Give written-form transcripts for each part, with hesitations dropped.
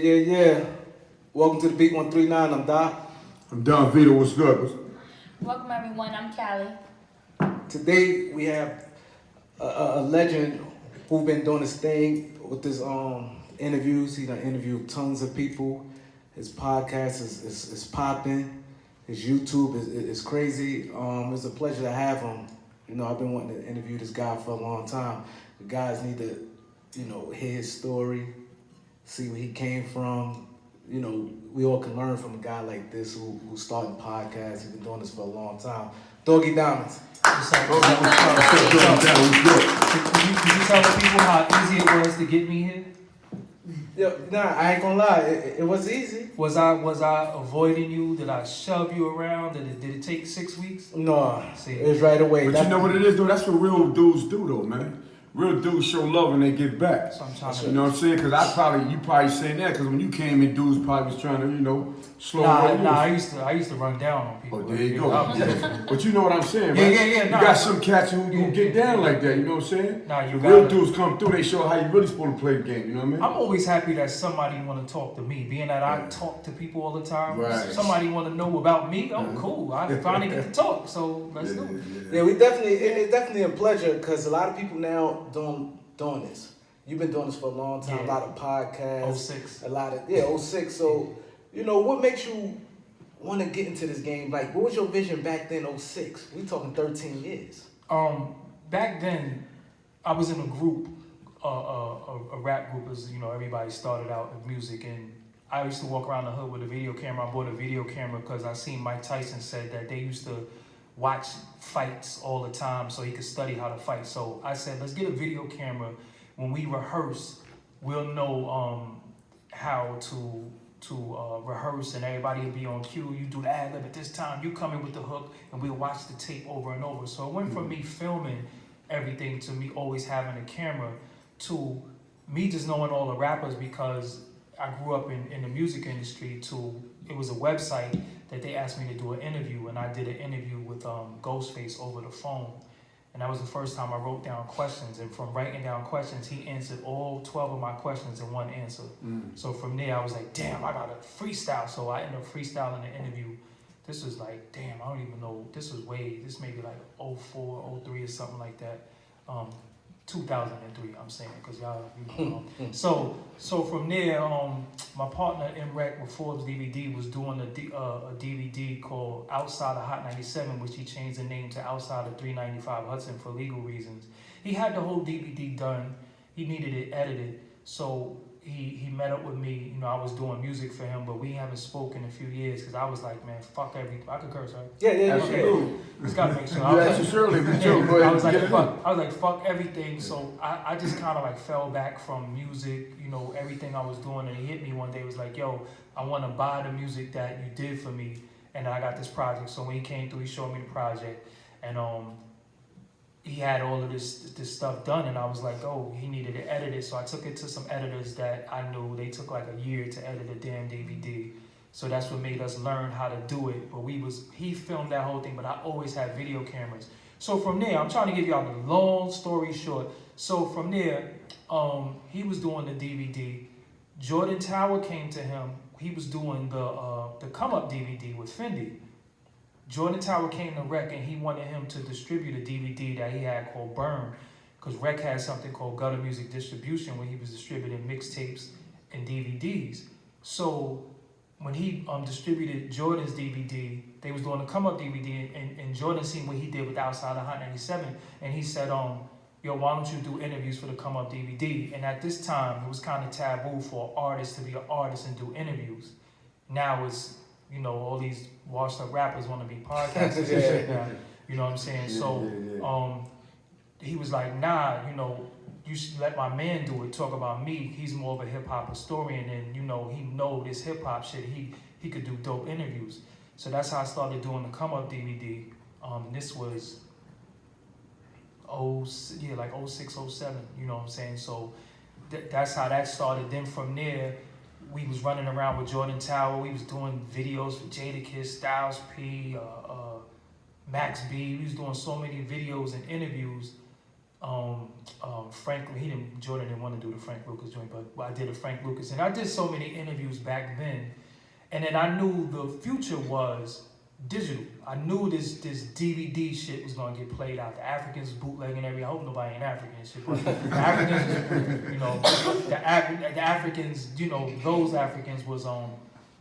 Yeah. Welcome to the Beat 139. I'm Doc. I'm Don Vito. What's good? Welcome everyone, I'm Callie. Today we have a legend who's been doing his thing with his interviews. He done interviewed tons of people. His podcast is popping. His YouTube is crazy. It's a pleasure to have him. You know, I've been wanting to interview this guy for a long time. The guys need to, hear his story, see where he came from. You know, we all can learn from a guy like this who's starting podcasts. He's been doing this for a long time. Doggie Diamonds. What's up? Could you tell the people how easy it was to get me here? I ain't gonna lie. It was easy. Was I avoiding you? Did I shove you around? Did it take 6 weeks? No, See, it was right away. But you know what it is, though? That's what real dudes do, though, man. Real dudes show love and they give back. So I'm trying to. You know what I'm saying? Because you probably saying that because when you came in, dudes probably was trying to, slow roll. I used to run down on people. Oh, there you go. But you know what I'm saying, right? Yeah. You got some cats who get down like that, you know what I'm saying? Nah, the real dudes come through, they show how you really supposed to play the game, you know what I mean? I'm always happy that somebody want to talk to me, being that I talk to people all the time. Right. Somebody want to know about me. Oh, cool. I finally get to talk, so let's do it. Yeah, it's definitely a pleasure because a lot of people now doing this. You've been doing this for a long time. Yeah. A lot of podcasts. 06. A lot of 06. So, what makes you want to get into this game? Like, what was your vision back then? 06. We talking 13 years. Back then, I was in a group, a rap group, as everybody started out in music, and I used to walk around the hood with a video camera. I bought a video camera because I seen Mike Tyson said that they used to watch fights all the time so he could study how to fight. So I said, let's get a video camera. When we rehearse, we'll know how to rehearse, and everybody will be on cue. You do the ad-lib at this time, you come in with the hook, and we'll watch the tape over and over. So it went from me filming everything to me always having a camera to me just knowing all the rappers because I grew up in the music industry. To it was a website that they asked me to do an interview, and I did an interview with Ghostface over the phone. And that was the first time I wrote down questions. And from writing down questions, he answered all 12 of my questions in one answer. So from there, I was like, damn, I got to freestyle. So I ended up freestyling the interview. This was like, damn, I don't even know. This maybe like 04, 03 or something like that. 2003, I'm saying, because y'all, So from there, my partner in Rec with Forbes DVD was doing a DVD called Outside of Hot 97, which he changed the name to Outside of 395 Hudson for legal reasons. He had the whole DVD done. He needed it edited, so he met up with me. I was doing music for him, but we haven't spoken in a few years because I was like, man, fuck everything. I could curse, right? Yeah. Absolutely. Just gotta make sure. Surely, but go I was ahead. like, fuck everything. So I just kind of like fell back from music, everything I was doing. And he hit me one day, was like, yo, I want to buy the music that you did for me. And I got this project. So when he came through, he showed me the project. And he had all of this stuff done. And I was like, oh, he needed to edit it. So I took it to some editors that I knew. They took like a year to edit a damn DVD. So that's what made us learn how to do it. But he filmed that whole thing, but I always had video cameras. So from there, I'm trying to give y'all the long story short. So from there, he was doing the DVD. Jordan Tower came to him. He was doing the Come Up DVD with Fendi. Jordan Tower came to Rec and he wanted him to distribute a DVD that he had called Burn, because Rec had something called Gutter Music Distribution where he was distributing mixtapes and DVDs. So when he distributed Jordan's DVD, they was doing a Come Up DVD, and Jordan seen what he did with Outside of Hot 97, and he said, yo, why don't you do interviews for the Come Up DVD? And at this time, it was kind of taboo for artists to be an artist and do interviews. Now it's, all these washed up rappers want to be podcasters and shit now. You know what I'm saying? He was like, nah, you should let my man do it, talk about me. He's more of a hip hop historian, and he know this hip hop shit. He could do dope interviews. So that's how I started doing the Come Up DVD. This was like 06, 07, you know what I'm saying? So that's how that started. Then from there, we was running around with Jordan Tower. We was doing videos for Jadakiss, Styles P, Max B. We was doing so many videos and interviews Jordan didn't want to do the Frank Lucas joint, but I did a Frank Lucas, and I did so many interviews back then, and then I knew the future was digital. I knew this DVD shit was gonna get played out. The Africans bootlegging every. I hope nobody ain't African and shit, but the Africans, the Africans, those Africans was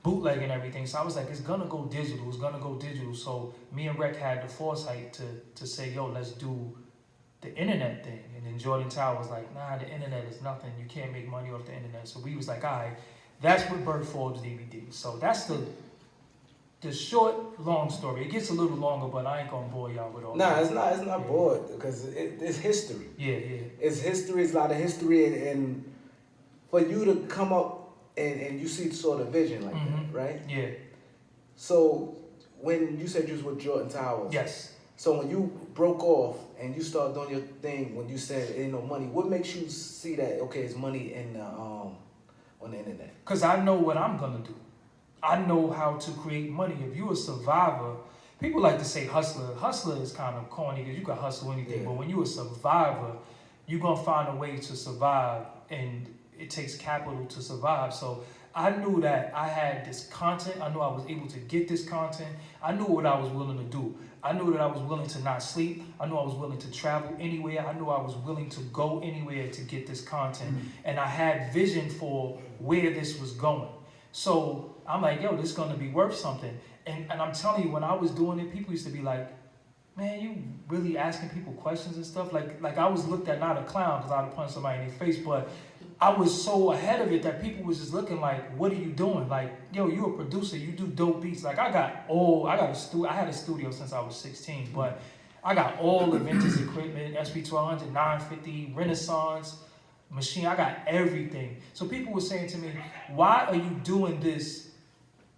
bootlegging everything. So I was like, it's gonna go digital. It's gonna go digital. So me and Rec had the foresight to say, yo, let's do the internet thing. And then Jordan Tower was like, nah, the internet is nothing. You can't make money off the internet. So we was like, all right, that's what birthed Forbes DVD. So that's the short, long story. It gets a little longer, but I ain't gonna bore y'all with all that. It's not bored, because it's history. Yeah. It's history, it's a lot of history, and for you to come up and you see sort of vision like that, right? Yeah. So when you said you was with Jordan Towers. Yes. So when you broke off and you started doing your thing, when you said ain't no money, what makes you see that, okay, it's money in the, on the internet? Because I know what I'm gonna do. I know how to create money. If you're a survivor, people like to say hustler. Hustler is kind of corny because you can hustle anything, but when you're a survivor, you're gonna find a way to survive, and it takes capital to survive. So I knew that I had this content. I knew I was able to get this content. I knew what I was willing to do. I knew that I was willing to not sleep. I knew I was willing to travel anywhere. I knew I was willing to go anywhere to get this content. And I had vision for where this was going. So I'm like, yo, this is going to be worth something. And I'm telling you, when I was doing it, people used to be like, man, you really asking people questions and stuff? Like I was looked at not a clown because I would punch somebody in their face, but I was so ahead of it that people was just looking like, what are you doing? Like, yo, you a producer, you do dope beats. Like I had a studio since I was 16, but I got all the vintage equipment, SP1200, 950, Renaissance, machine. I got everything. So people were saying to me, why are you doing this?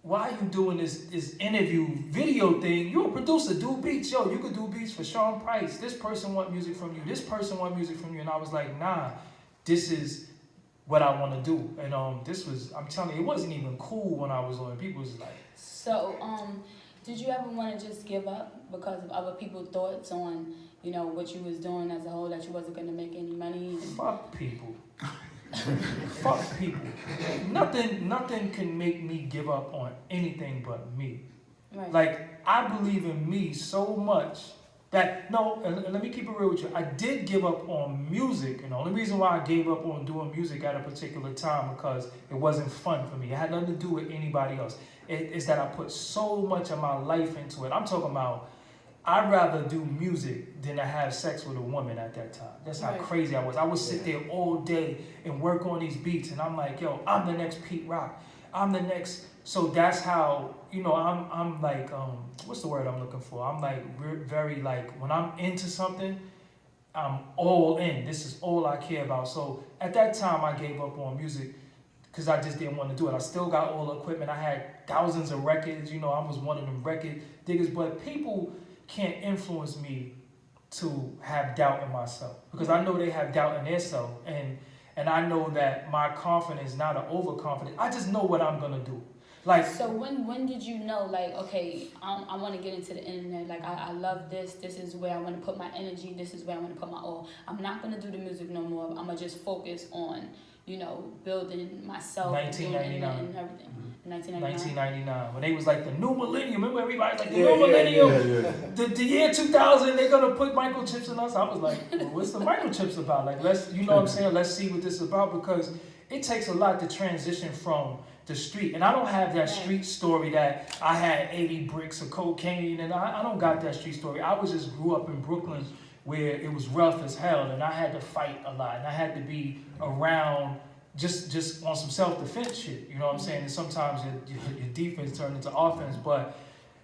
Why are you doing this interview video thing? You're a producer, do beats. Yo, you could do beats for Sean Price. This person want music from you. This person want music from you. And I was like, nah, this is what I want to do. And I'm telling you, it wasn't even cool when I was on it. People was like... So, did you ever want to just give up because of other people's thoughts on, what you was doing as a whole, that you wasn't going to make any money? Fuck people. Fuck people. Nothing can make me give up on anything but me. Right. Like, I believe in me so much that, and let me keep it real with you. I did give up on music, and the only reason why I gave up on doing music at a particular time because it wasn't fun for me. It had nothing to do with anybody else. It's that I put so much of my life into it. I'm talking about, I'd rather do music than to have sex with a woman at that time. That's how crazy I was. I would sit there all day and work on these beats, and I'm like, yo, I'm the next Pete Rock. I'm the next. So that's how, I'm like, what's the word I'm looking for? I'm like very like, when I'm into something, I'm all in. This is all I care about. So at that time, I gave up on music because I just didn't want to do it. I still got all the equipment. I had thousands of records. I was one of them record diggers. But people can't influence me to have doubt in myself because I know they have doubt in their self. And I know that my confidence, not an overconfidence. I just know what I'm going to do. Like, so when did you know, like, okay, I want to get into the internet, like, I love this is where I want to put my energy, this is where I want to put my all. I'm not going to do the music no more. I'm going to just focus on, building myself 1999. and everything. 1999. 1999, when they was like the new millennium. Remember everybody's like the new millennium? Yeah. The year 2000, they're going to put microchips in us. I was like, well, what's the microchips about? Like, let's see what this is about, because it takes a lot to transition from the street. And I don't have that street story that I had 80 bricks of cocaine, and I don't got that street story. I just grew up in Brooklyn where it was rough as hell, and I had to fight a lot, and I had to be around just on some self-defense shit, you know what I'm saying? And sometimes your defense turned into offense, but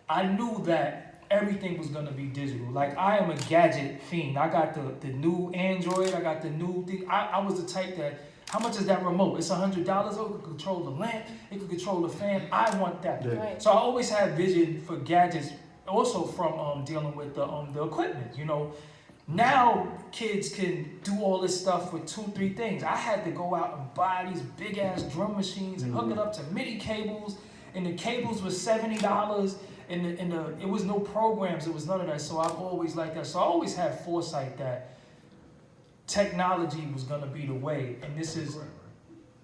I knew that everything was gonna be digital. Like, I am a gadget fiend. I got the new Android, I got the new thing. I was the type that, how much is that remote? It's $100. Oh, it could control the lamp. It could control the fan. I want that. Yeah. Right. So I always had vision for gadgets, also from dealing with the equipment. Now kids can do all this stuff with 2-3 things. I had to go out and buy these big ass drum machines and hook it up to MIDI cables, and the cables were $70. And it was no programs. It was none of that. So I've always liked that. So I always had foresight that technology was gonna be the way, and this is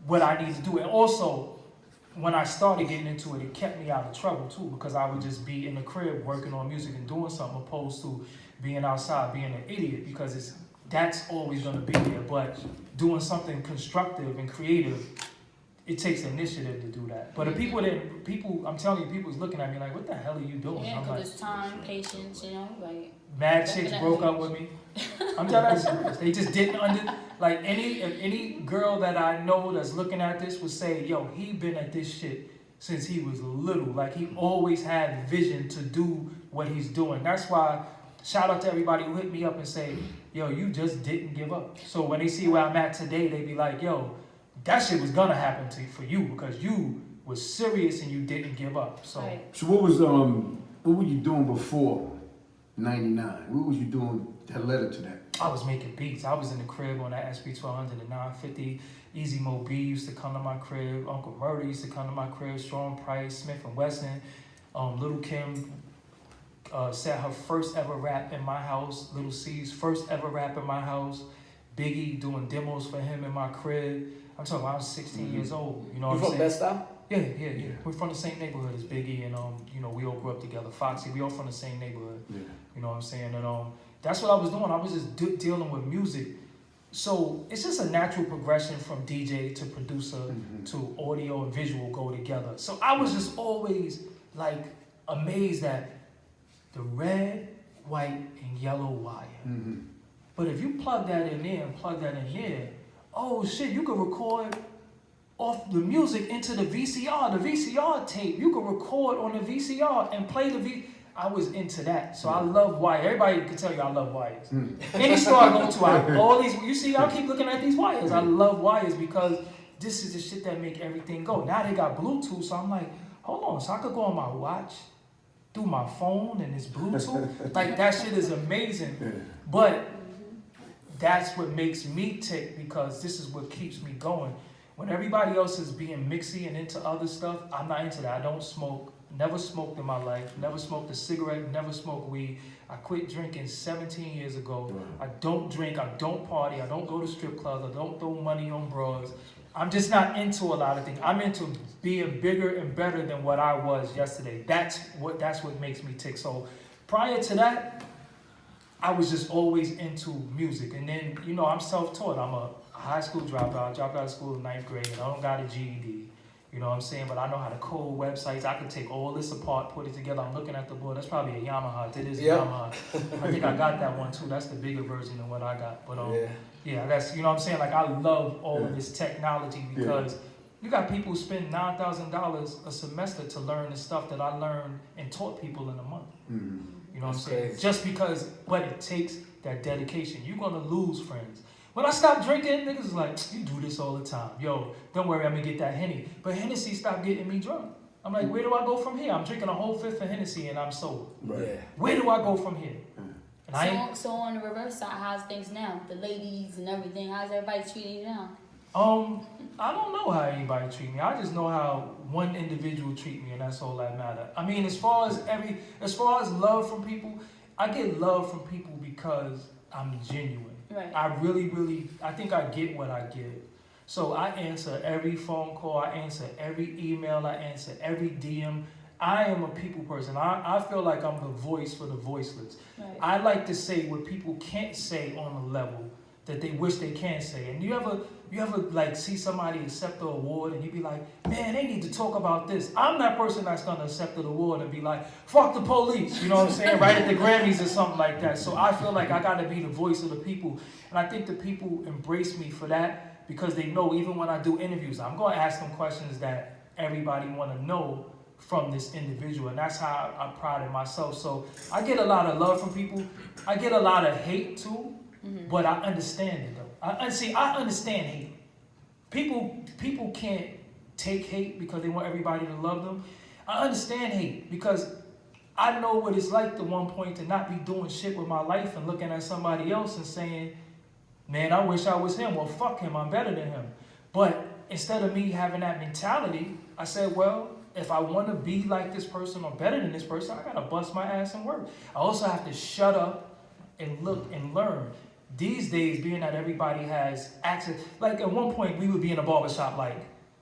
what I need to do. And also, when I started getting into it, it kept me out of trouble too, because I would just be in the crib working on music and doing something, opposed to being outside being an idiot, because that's always gonna be there. But doing something constructive and creative, it takes initiative to do that. But the people, I'm telling you, people's looking at me like, what the hell are you doing? Yeah, I'm because like, it's time, patience, you know, like. mad chicks broke up with me. I'm telling you serious. They just didn't like any girl that I know that's looking at this would say, yo, he been at this shit since he was little. Like, he always had vision to do what he's doing. That's why, shout out to everybody who hit me up and say, yo, you just didn't give up. So when they see where I'm at today, they be like, yo, that shit was gonna happen for you because you was serious and you didn't give up. So, Right. So what were you doing before '99? What was you doing that led up to that? I was making beats. I was in the crib on that SB 1200 and 950. Easy Mo B used to come to my crib. Uncle Murder used to come to my crib. Strong Price, Smith and Wesson. Little Kim said her first ever rap in my house. Little C's first ever rap in my house. Biggie doing demos for him in my crib. I'm talking about I was 16 years old. You know what I'm saying? Best Style? Yeah. We're from the same neighborhood as Biggie, and you know, we all grew up together. Foxy, we all from the same neighborhood. Yeah. You know what I'm saying? And that's what I was doing. I was just dealing with music. So it's just a natural progression from DJ to producer to audio and visual go together. So I was just always like amazed at the red, white, and yellow wire. But if you plug that in there and plug that in there, oh shit, you could record off the music into the VCR tape. You could record on the VCR and play the I was into that. So I love wires. Everybody can tell you I love wires. Any store I go to, all these, you see, I keep looking at these wires. I love wires because this is the shit that make everything go. Now they got Bluetooth, so I'm like, hold on, so I could go on my watch, through my phone, and it's Bluetooth. Like, that shit is amazing. But that's what makes me tick, because this is what keeps me going. When everybody else is being mixy and into other stuff, I'm not into that. I don't smoke. Never smoked in my life. Never smoked a cigarette. Never smoked weed. I quit drinking 17 years ago. I don't drink. I don't party. I don't go to strip clubs. I don't throw money on bras. I'm just not into a lot of things. I'm into being bigger and better than what I was yesterday. That's what makes me tick. So prior to that, I was just always into music. And then, you know, I'm self-taught. I'm a high school dropout. I dropped out of school in 9th grade, and I don't got a GED. You know what I'm saying? But I know how to code websites. I could take all this apart, put it together. I'm looking at the board. That's probably a Yamaha. It is a Yamaha. I think I got that one too. That's the bigger version than what I got. But yeah, that's, you know what I'm saying? Like, I love all of this technology, because you got people who spend $9,000 a semester to learn the stuff that I learned and taught people in a month. You know what I'm saying? Crazy. Just because, but it takes that dedication. You're gonna lose friends. When I stopped drinking, niggas was like, you do this all the time. Yo, don't worry, I'm gonna get that Henny. But Hennessy stopped getting me drunk. I'm like, where do I go from here? I'm drinking a whole fifth of Hennessy and I'm sober. Right. Where do I go from here? And So on the reverse side, how's things now? The ladies and everything, how's everybody treating you now? I don't know how anybody treat me. I just know how one individual treat me, and that's all that matter. I mean, as far as love from people, I get love from people because I'm genuine. Right. I really, I think I get what I give. So I answer every phone call, I answer every email, I answer every DM. I am a people person. I feel like I'm the voice for the voiceless. Right. I like to say what people can't say on a level that they wish they can say. And you ever like see somebody accept the award and you be like, man, they need to talk about this. I'm that person that's gonna accept the award and be like, fuck the police, you know what I'm saying? Right at the Grammys or something like that. So I feel like I gotta be the voice of the people. And I think the people embrace me for that, because they know even when I do interviews, I'm gonna ask them questions that everybody wanna know from this individual. And that's how I pride in myself. So I get a lot of love from people. I get a lot of hate too. But I understand it though. I understand hate. People can't take hate because they want everybody to love them. I understand hate because I know what it's like to one point to not be doing shit with my life and looking at somebody else and saying, man, I wish I was him. Well, fuck him, I'm better than him. But instead of me having that mentality, I said, well, if I want to be like this person or better than this person, I gotta bust my ass and work. I also have to shut up and look and learn. these days, being that everybody has access, like at one point we would be in a barbershop like,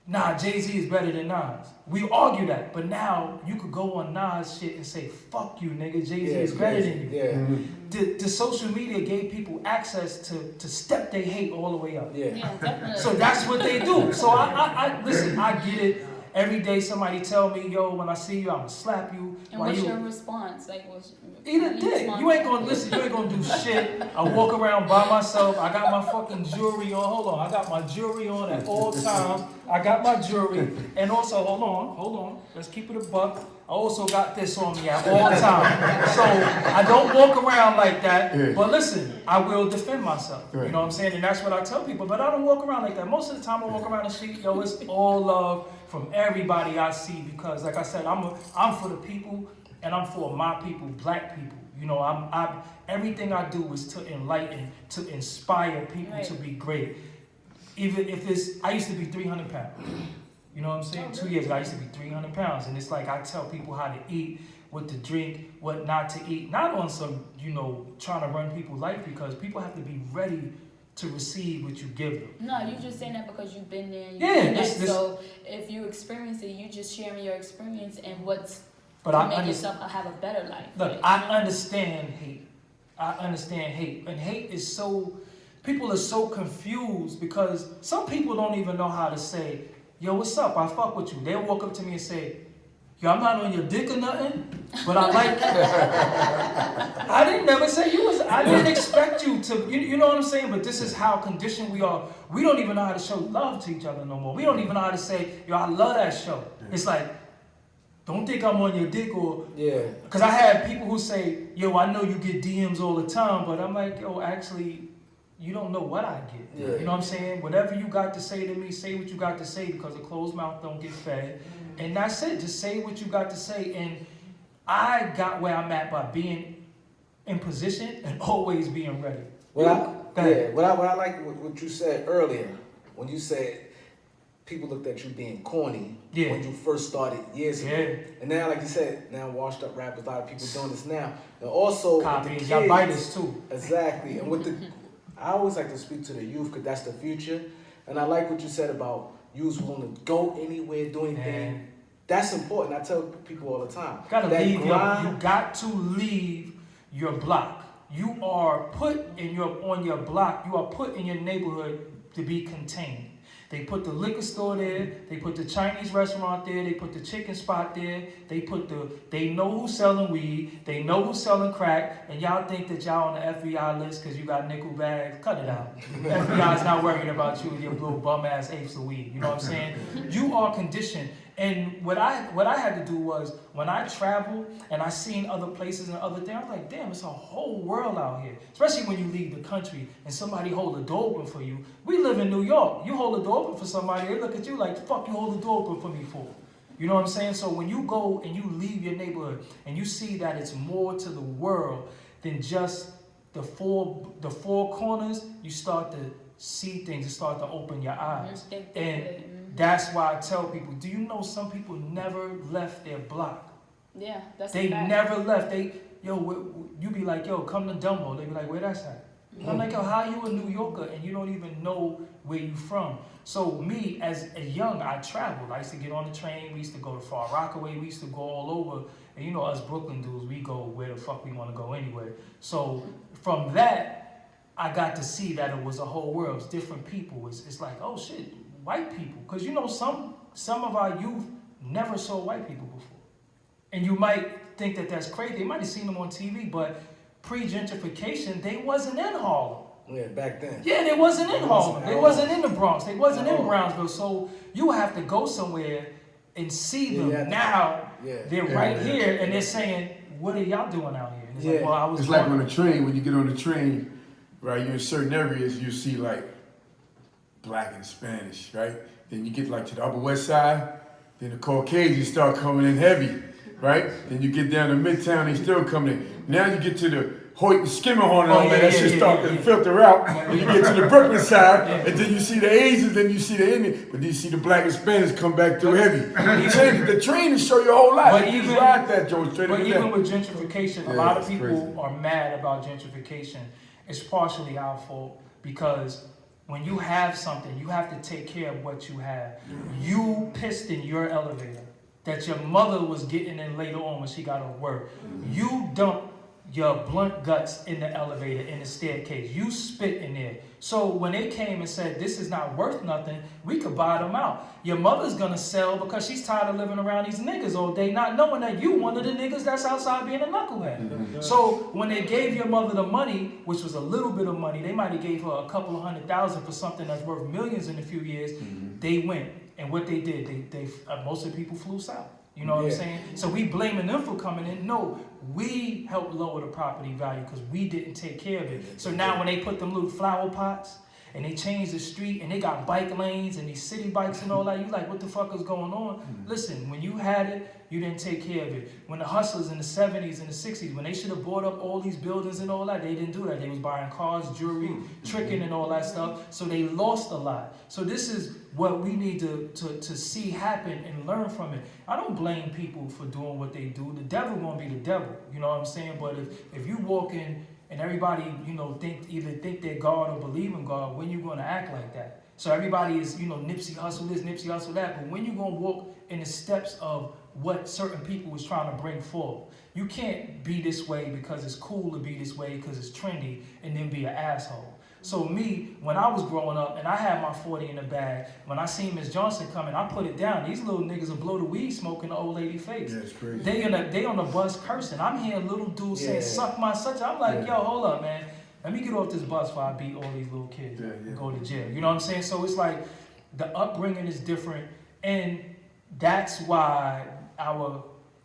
nah, Jay-Z is better than Nas. We argue that, but now you could go on Nas shit and say, fuck you, nigga, Jay-Z is better than you. Yeah. The social media gave people access to step their hate all the way up. Yeah, definitely. So that's what they do. So I listen, I get it. Every day somebody tell me, yo, when I see you, I'm gonna slap you. And what's your response? Like, what's Eat a dick. You ain't gonna listen. You ain't gonna do shit. I walk around by myself. I got my fucking jewelry on. Hold on. I got my jewelry on at all times. I got my jewelry. And also, hold on. Let's keep it a buck. I also got this on me at all times. So I don't walk around like that. Yeah. But listen, I will defend myself. Right. You know what I'm saying? And that's what I tell people. But I don't walk around like that. Most of the time I walk around the street, yo, it's all love from everybody I see. Because like I said, I'm for the people and I'm for my people, black people. You know, I'm everything I do is to enlighten, to inspire people to be great. Even if I used to be 300 pounds. You know what I'm saying? 2 years ago, I used to be 300 pounds. And it's like I tell people how to eat, what to drink, what not to eat. Not on some, trying to run people's life, because people have to be ready to receive what you give them. No, you're just saying that because you've been there. So if you experience it, you just sharing your experience and what's to make yourself have a better life. Look, I understand hate. And hate is so, people are so confused because some people don't even know how to say, yo, what's up? I fuck with you. They'll walk up to me and say, yo, I'm not on your dick or nothing, but I like you. I didn't never say you was, I didn't expect you to, you know what I'm saying? But this is how conditioned we are. We don't even know how to show love to each other no more. We don't even know how to say, yo, I love that show. It's like, don't think I'm on your dick or... Yeah. Because I had people who say, yo, I know you get DMs all the time, but I'm like, yo, actually, you don't know what I get. Yeah. You know what I'm saying? Whatever you got to say to me, say what you got to say, because a closed mouth don't get fed. And that's it. Just say what you got to say. And I got where I'm at by being in position and always being ready. What I like what you said earlier, when you said people looked at you being corny when you first started years ago. And now, like you said, now washed up rappers, a lot of people doing this now. And also copies, y'all biters too. Exactly. And with I always like to speak to the youth because that's the future. And I like what you said about youth willing to go anywhere, do anything. That's important. I tell people all the time. You got to leave your block. You are put on your block. You are put in your neighborhood to be contained. They put the liquor store there. They put the Chinese restaurant there. They put the chicken spot there. They know who's selling weed. They know who's selling crack. And y'all think that y'all on the FBI list because you got nickel bags. Cut it out. FBI's not worrying about you with your little bum ass apes of weed. You know what I'm saying? You are conditioned. And what I had to do was, when I traveled and I seen other places and other things, I was like, damn, it's a whole world out here. Especially when you leave the country and somebody hold the door open for you. We live in New York. You hold the door open for somebody, they look at you like, fuck you hold the door open for me for? You know what I'm saying? So when you go and you leave your neighborhood and you see that it's more to the world than just the four corners, you start to see things and start to open your eyes. And that's why I tell people, do you know some people never left their block? Yeah, that's They a fact. never left. You be like, yo, come to Dumbo. They be like, where that's at? I'm like, yo, how you a New Yorker and you don't even know where you from? So me, as a young, I traveled. I used to get on the train. We used to go to Far Rockaway. We used to go all over. And you know us Brooklyn dudes, we go where the fuck we want to go anyway. So from that, I got to see that it was a whole world. It's different people. It's like, oh shit, white people. Because you know, some of our youth never saw white people before. And you might think that that's crazy. They might have seen them on TV, but pre-gentrification, they wasn't in Harlem. Yeah, back then. Yeah, they wasn't in Harlem. They wasn't in the Bronx. They wasn't in Brownsville. So you have to go somewhere and see them. Now they're right here, and they're saying, what are y'all doing out here? And it's like, well, it's like on the train. When you get on the train, right, you're in certain areas, you see like black and Spanish, right? Then you get like to the Upper West Side, then the Caucasians start coming in heavy, right? Then you get down to Midtown, they still coming in. Now you get to the Hoyt and Skimmerhorn and all that shit start to filter out. And you get to the Brooklyn side, and then you see the Asians, then you see the Indians, but then you see the black and Spanish come back through heavy. The train will show your whole life. But you ride that, Joe, straight But in even with gentrification, a lot of people are mad about gentrification. it's partially our fault because when you have something, you have to take care of what you have. You pissed in your elevator that your mother was getting in later on when she got off work. You dumped your blunt guts in the elevator, in the staircase. You spit in there. So when they came and said, this is not worth nothing, we could buy them out. Your mother's gonna sell because she's tired of living around these niggas all day, not knowing that you one of the niggas that's outside being a knucklehead. So when they gave your mother the money, which was a little bit of money, they might have gave her a couple of $100,000 for something that's worth millions in a few years, they went. And what they did, they most of the people flew south. You know what I'm saying? So we blaming them for coming in. No, we helped lower the property value because we didn't take care of it. So now when they put them little flower pots and they changed the street and they got bike lanes and these city bikes and all that, you like, what the fuck is going on? Listen, when you had it, you didn't take care of it. When the hustlers in the 70s and the 60s, when they should have bought up all these buildings and all that, they didn't do that. They was buying cars, jewelry, tricking and all that stuff. So they lost a lot. So this is what we need to see happen and learn from it. I don't blame people for doing what they do. The devil gonna be the devil, you know what I'm saying? But if you walk in and everybody, you know, either think they're God or believe in God, when you gonna act like that? So everybody is, you know, Nipsey Hussle this, Nipsey Hussle that, but when you gonna walk in the steps of what certain people was trying to bring forward? You can't be this way because it's cool to be this way because it's trendy and then be an asshole. So me, when I was growing up and I had my 40 in the bag, when I seen Miss Johnson coming, I put it down. These little niggas will blow the weed smoke in the old lady face. That's crazy. They on the bus cursing. I'm hearing little dudes saying, suck my such. I'm like, yo, hold up, man. Let me get off this bus before I beat all these little kids and go to jail. You know what I'm saying? So it's like the upbringing is different. And that's why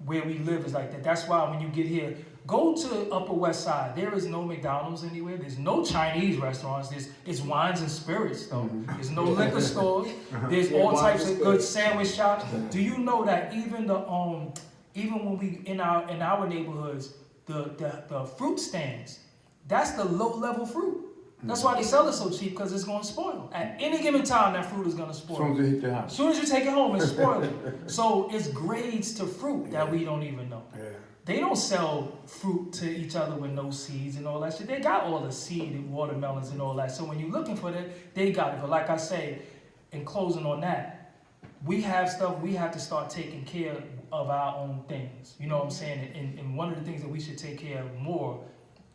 where we live is like that. That's why when you get here, go to Upper West Side. There is no McDonald's anywhere. There's no Chinese restaurants. It's wines and spirits though. There's no liquor stores. There's all types of good sandwich shops. Do you know that even when we in our neighborhoods, the fruit stands, that's the low level fruit. That's why they sell it so cheap, because it's going to spoil. At any given time, that fruit is going to spoil. As soon as you hit the house. As soon as you take it home, it's spoiling. So it's grades to fruit that we don't even know. Yeah. They don't sell fruit to each other with no seeds and all that shit. They got all the seed watermelons and all that. So when you're looking for that, they got it. But like I say, in closing on that, we have stuff, we have to start taking care of our own things. You know what I'm saying? And one of the things that we should take care of more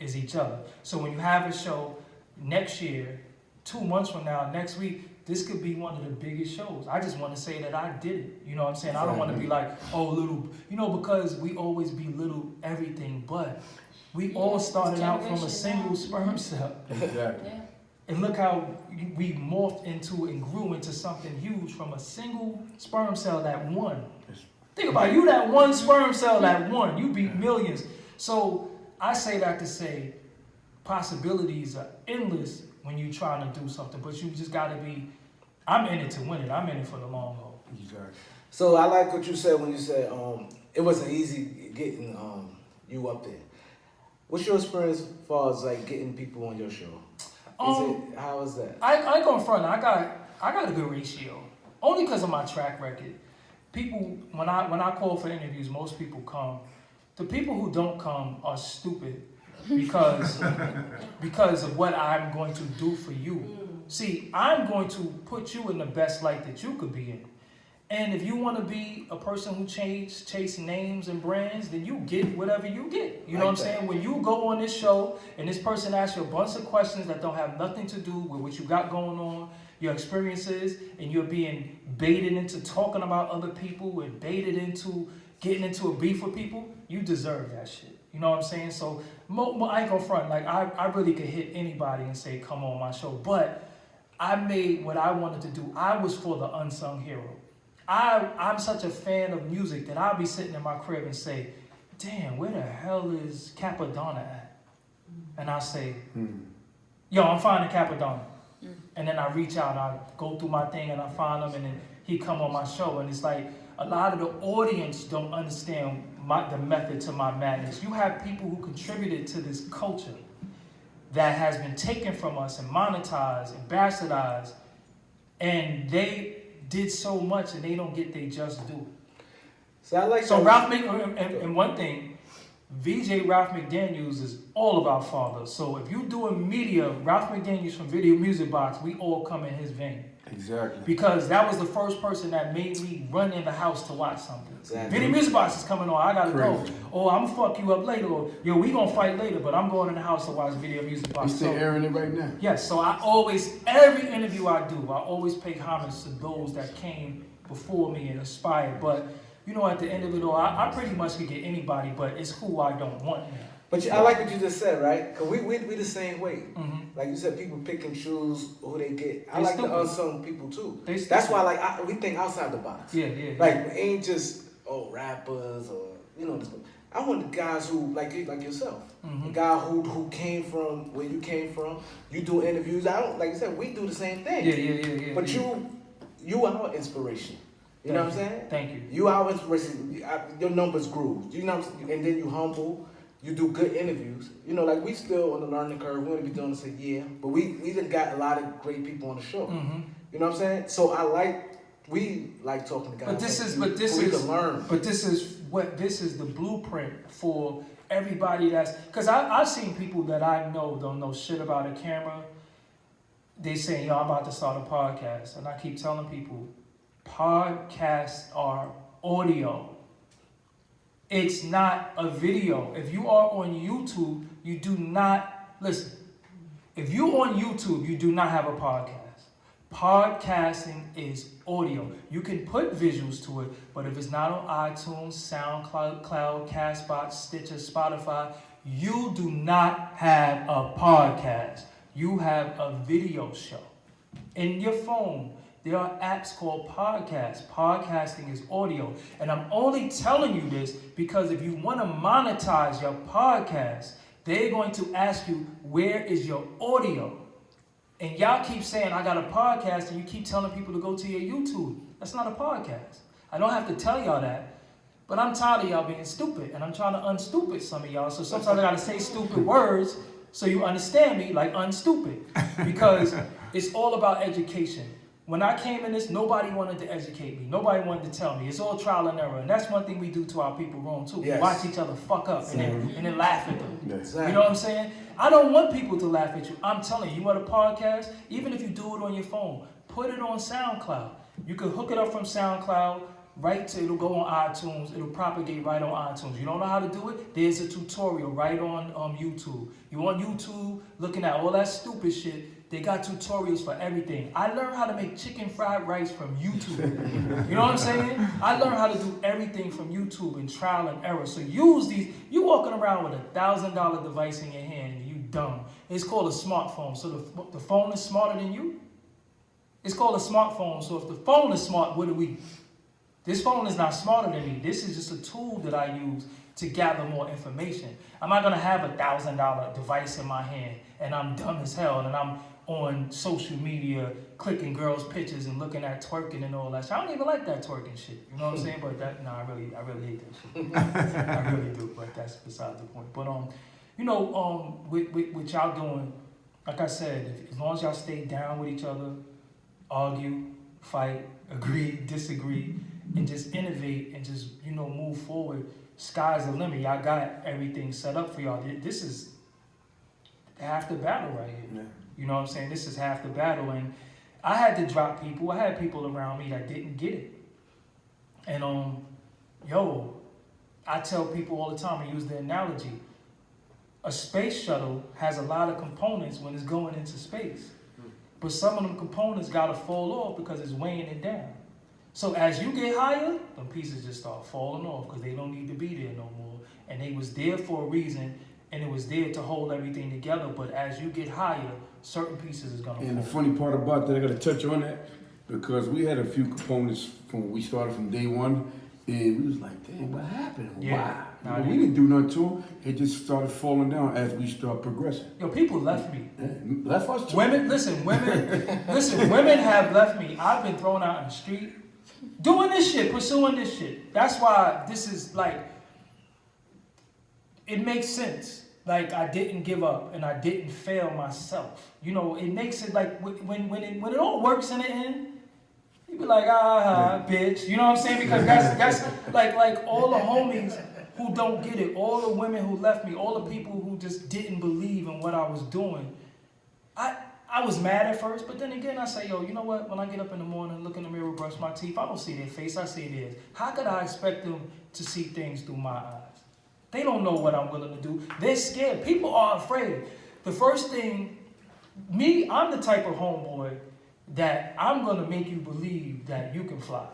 is each other. So when you have a show, next year, 2 months from now, next week, this could be one of the biggest shows. I just want to say that I did it. You know what I'm saying? I don't want to be like, oh, little, you know, because we always belittle everything, but we all started out from a single sperm cell. Exactly. Yeah. And look how we morphed into and grew into something huge from a single sperm cell that won. Think about you, that one sperm cell that won. You beat millions. So I say that to say, possibilities are endless when you're trying to do something, but you just got to be, I'm in it to win it. I'm in it for the long haul. Exactly. So I like what you said when you said it wasn't easy getting you up there. What's your experience as far as like getting people on your show? How is that? I ain't going front. I got a good ratio, only because of my track record. People, when I call for interviews, most people come. The people who don't come are stupid. Because of what I'm going to do for you. See, I'm going to put you in the best light that you could be in. And if you want to be a person who chase names and brands, then you get whatever you get. You know what I'm saying? When you go on this show and this person asks you a bunch of questions that don't have nothing to do with what you got going on, your experiences, and you're being baited into talking about other people and baited into getting into a beef with people, you deserve that shit. You know what I'm saying? So I ain't gonna front. Like I really could hit anybody and say, come on my show. But I made what I wanted to do. I was for the unsung hero. I'm such a fan of music that I'll be sitting in my crib and say, damn, where the hell is Capadonna at? And I say, yo, I'm finding Capadonna. And then I reach out and I go through my thing and I find him and then he come on my show. And it's like a lot of the audience don't understand the method to my madness. You have people who contributed to this culture that has been taken from us and monetized and bastardized, and they did so much and they don't get their just due. So I like. So Ralph, and one thing, VJ Ralph McDaniels is all about fathers. So if you doing media, Ralph McDaniels from Video Music Box, we all come in his vein. Exactly. Because that was the first person that made me run in the house to watch something. Exactly. Video Music Box is coming on, I gotta go. Crazy. Or I'm gonna fuck you up later. Or yo, we gonna fight later, but I'm going in the house to watch Video Music Box. You still airing it right now? Yes, so I always, every interview I do, I always pay homage to those that came before me and inspired. But, you know, at the end of it all, I pretty much could get anybody, but it's who I don't want now. But I like what you just said, right? Because we the same way. Mm-hmm. Like you said, people pick and choose who they get. I They like stupid. the unsung people too. They That's stupid. why we think outside the box. Yeah, yeah. Like we ain't just rappers or this. I want the guys who like yourself. Mhm. The guy who came from where you came from. You do interviews. I don't like you said. We do the same thing. Yeah. But yeah. you our inspiration. You know what I'm saying? Thank you. You our inspiration. Your numbers grew. You know, and then you humble. You do good interviews. You know, like we still on the learning curve. We want to be doing this a year, but we done got a lot of great people on the show. Mm-hmm. You know what I'm saying? So we like talking to guys. But this like is, we can learn. But this is the blueprint for everybody that's, because I've seen people that I know don't know shit about a camera. They say, yo, I'm about to start a podcast. And I keep telling people, podcasts are audio. It's not a video. If you are on YouTube, you do not, listen, if you're on YouTube, you do not have a podcast. Podcasting is audio. You can put visuals to it, but if it's not on iTunes, SoundCloud, Castbox, Stitcher, Spotify, you do not have a podcast. You have a video show. In your phone, there are apps called podcasts. Podcasting is audio. And I'm only telling you this because if you want to monetize your podcast, they're going to ask you, where is your audio? And y'all keep saying, I got a podcast, and you keep telling people to go to your YouTube. That's not a podcast. I don't have to tell y'all that, but I'm tired of y'all being stupid, and I'm trying to unstupid some of y'all. So sometimes I got to say stupid words so you understand me, like unstupid, because it's all about education. When I came in this, nobody wanted to educate me. Nobody wanted to tell me. It's all trial and error. And that's one thing we do to our people wrong, too. Yes. We watch each other fuck up and then laugh at them. Exactly. You know what I'm saying? I don't want people to laugh at you. I'm telling you, you want a podcast? Even if you do it on your phone, put it on SoundCloud. You can hook it up from SoundCloud, it'll go on iTunes. It'll propagate right on iTunes. You don't know how to do it? There's a tutorial right on YouTube. You on YouTube looking at all that stupid shit. They got tutorials for everything. I learned how to make chicken fried rice from YouTube. You know what I'm saying? I learned how to do everything from YouTube and trial and error. So use these. You walking around with $1,000 device in your hand, you dumb. It's called a smartphone. So the phone is smarter than you? It's called a smartphone. So if the phone is smart, what are we? This phone is not smarter than me. This is just a tool that I use to gather more information. I'm not gonna have $1,000 device in my hand and I'm dumb as hell and I'm on social media clicking girls' pictures and looking at twerking and all that shit. I don't even like that twerking shit. You know what I'm saying? But I really hate that shit. I really do. But that's beside the point. But with y'all doing, like I said, as long as y'all stay down with each other, argue, fight, agree, disagree, and just innovate and just move forward. Sky's the limit. Y'all got everything set up for y'all. This is half the battle right here. Yeah. You know what I'm saying? This is half the battle. And I had to drop people. I had people around me that didn't get it. And I tell people all the time, I use the analogy. A space shuttle has a lot of components when it's going into space. But some of them components gotta fall off because it's weighing it down. So as you get higher, them pieces just start falling off because they don't need to be there no more. And they was there for a reason, and it was there to hold everything together. But as you get higher, certain pieces is gonna fall. And the funny part about that, I gotta touch on that, because we had a few components from when we started from day one, and we was like, damn, what happened? Yeah. Why? We didn't do nothing to them. It just started falling down as we start progressing. Yo, people left me. Left us too. Women have left me. I've been thrown out in the street doing this shit, pursuing this shit. That's why this is like, it makes sense. Like, I didn't give up and I didn't fail myself. It makes it like when it all works in the end, you be like, bitch. You know what I'm saying? Because that's like all the homies who don't get it, all the women who left me, all the people who just didn't believe in what I was doing. I was mad at first, but then again I say, yo, you know what? When I get up in the morning, look in the mirror, brush my teeth, I don't see their face, I see theirs. How could I expect them to see things through my eyes? They don't know what I'm willing to do. They're scared. People are afraid. The first thing, I'm the type of homeboy that I'm gonna make you believe that you can fly.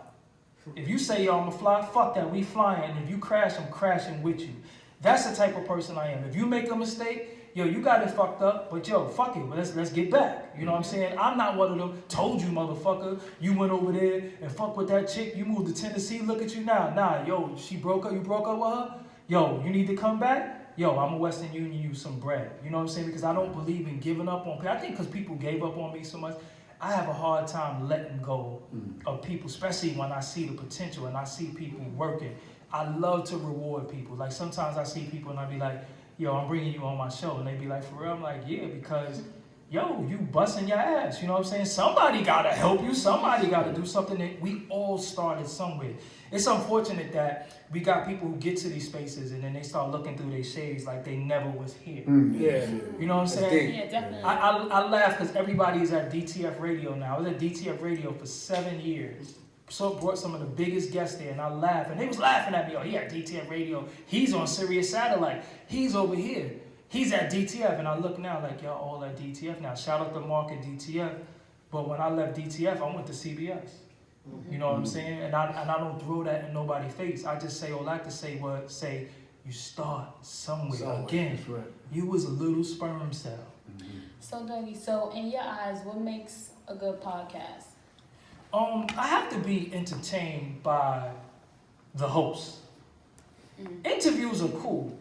If you say, yo, I'm gonna fly, fuck that, we flying. And if you crash, I'm crashing with you. That's the type of person I am. If you make a mistake, yo, you got it fucked up, but yo, fuck it, let's get back. You know what I'm saying? I'm not one of them, told you, motherfucker, you went over there and fuck with that chick, you moved to Tennessee, look at you now. Nah, yo, she broke up, you broke up with her? Yo, you need to come back? Yo, I'm a Western Union, you some bread. You know what I'm saying? Because I don't believe in giving up on people. I think because people gave up on me so much, I have a hard time letting go of people, especially when I see the potential and I see people working. I love to reward people. Like sometimes I see people and I be like, yo, I'm bringing you on my show. And they be like, for real? I'm like, yeah, because, yo, you busting your ass. You know what I'm saying? Somebody got to help you. Somebody got to do something. That we all started somewhere. It's unfortunate that we got people who get to these spaces and then they start looking through their shades like they never was here. Yeah. You know what I'm saying? Yeah, definitely. I laugh because everybody's at DTF Radio now. I was at DTF Radio for 7 years. So brought some of the biggest guests there, and I laughed. And they was laughing at me. Oh, he at DTF Radio. He's on Sirius Satellite. He's over here. He's at DTF. And I look now like, y'all all at DTF now. Shout out to Mark at DTF. But when I left DTF, I went to CBS. You know what I'm saying? And I don't throw that in nobody's face. I just say all I have to say you start somewhere. Again, That's right. you was a little sperm cell. So, Dougie, so in your eyes, what makes a good podcast? I have to be entertained by the host. Interviews are cool,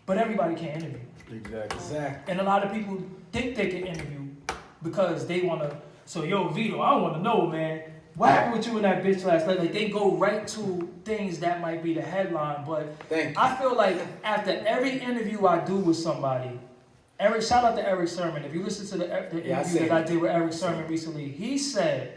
but everybody can't interview. Exactly. And a lot of people think they can interview because they want to. So, yo, Vito, I want to know, man, what happened with you and that bitch last night? Like, they go right to things that might be the headline, but I feel like after every interview I do with somebody, shout out to Eric Sermon. If you listen to the interview that I did with Eric Sermon recently, he said,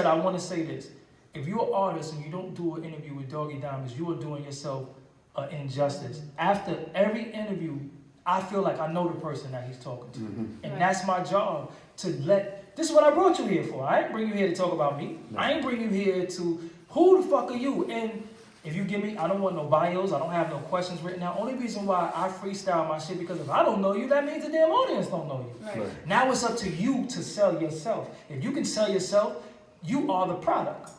I want to say this. If you're an artist and you don't do an interview with Doggie Diamonds, you are doing yourself an injustice. After every interview, I feel like I know the person that he's talking to. And that's my job, this is what I brought you here for. I ain't bring you here to talk about me. No. I ain't bring you here to, who the fuck are you? And if you give me, I don't want no bios, I don't have no questions written down. Only reason why I freestyle my shit, because if I don't know you, that means the damn audience don't know you. Right. Now it's up to you to sell yourself. If you can sell yourself, you are the product.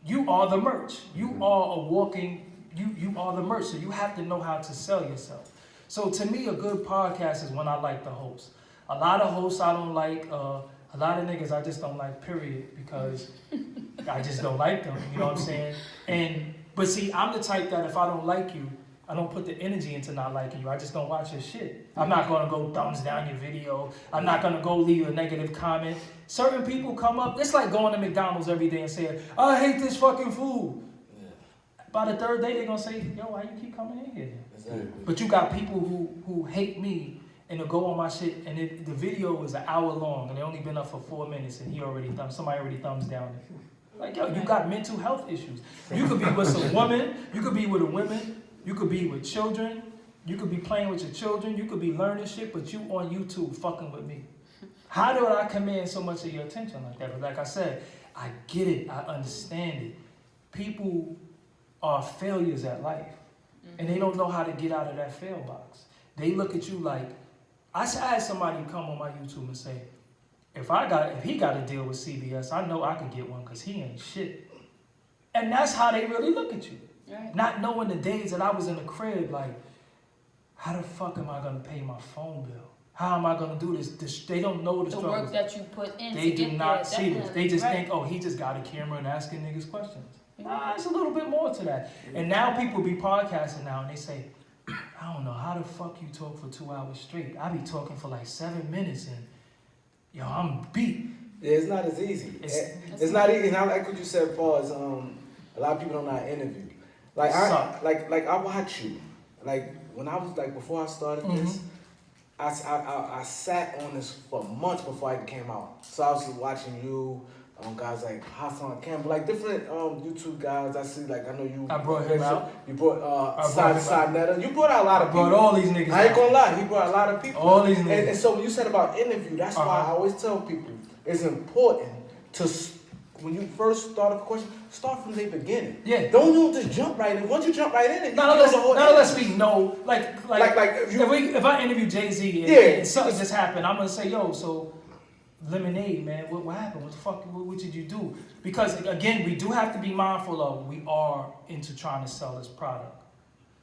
You are the merch. You are a walking, you are the merch. So you have to know how to sell yourself. So to me, a good podcast is when I like the host. A lot of hosts I don't like, a lot of niggas I just don't like, period, because I just don't like them, you know what I'm saying? But see, I'm the type that if I don't like you, I don't put the energy into not liking you. I just don't watch your shit. I'm not going to go thumbs down your video. I'm not going to go leave a negative comment. Certain people come up. It's like going to McDonald's every day and saying, I hate this fucking food. Yeah. By the third day, they're going to say, yo, why you keep coming in here? Exactly. But you got people who hate me and they'll go on my shit, and the video is an hour long, and they only been up for 4 minutes, and somebody already thumbs down it. Like, yo, you got mental health issues. You could be with some woman. You could be with a woman. You could be with children. You could be playing with your children. You could be learning shit, but you on YouTube fucking with me. How do I command so much of your attention like that? But like I said, I get it. I understand it. People are failures at life, and they don't know how to get out of that fail box. They look at you like, I had somebody come on my YouTube and say, if he got to deal with CBS, I know I could get one because he ain't shit. And that's how they really look at you. Right. Not knowing the days that I was in the crib, like, how the fuck am I going to pay my phone bill? How am I going to do this? They don't know the struggles. Work that you put in. They do not see this. They just think, oh, he just got a camera and asking niggas questions. Nah, it's a little bit more to that. And now people be podcasting now and they say, I don't know how the fuck you talk for 2 hours straight. I be talking for like 7 minutes and, yo, I'm beat. Yeah, it's not as easy. It's not easy. And I like what you said, Paul, is a lot of people don't know how to interview. Like I watch you. Like when I was like before I started this, I sat on this for months before I came out. So I was watching you, Guys like Hassan Campbell, like different YouTube guys. I see, like I know you. I brought him out. You brought Side Netta. You brought out a lot of people. I brought all these niggas. I ain't gonna lie, he brought a lot of people. All these niggas. And so when you said about interview, that's why I always tell people it's important to, when you first start a question, start from the beginning. Yeah. Don't just jump right in. Once you jump right in, Not unless we know, like if I interview Jay-Z and something just happened, I'm gonna say, yo, so Lemonade, man, what happened? What the fuck? What did you do? Because again, we do have to be mindful of we are into trying to sell this product.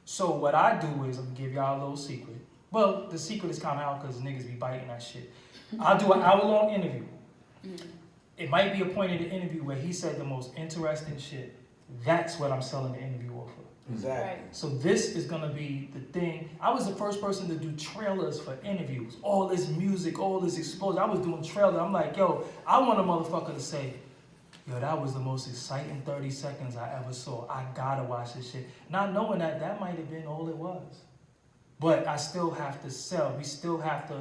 So what I do is I'm gonna give y'all a little secret. Well, the secret is kind of out because niggas be biting that shit. I'll do an hour-long interview. It might be a point in the interview where he said the most interesting shit. That's what I'm selling the interview off of. Exactly. Right. So this is gonna be the thing. I was the first person to do trailers for interviews. All this music, all this exposure. I was doing trailers. I'm like, yo, I want a motherfucker to say, yo, that was the most exciting 30 seconds I ever saw. I gotta watch this shit. Not knowing that might have been all it was. But I still have to sell. We still have to.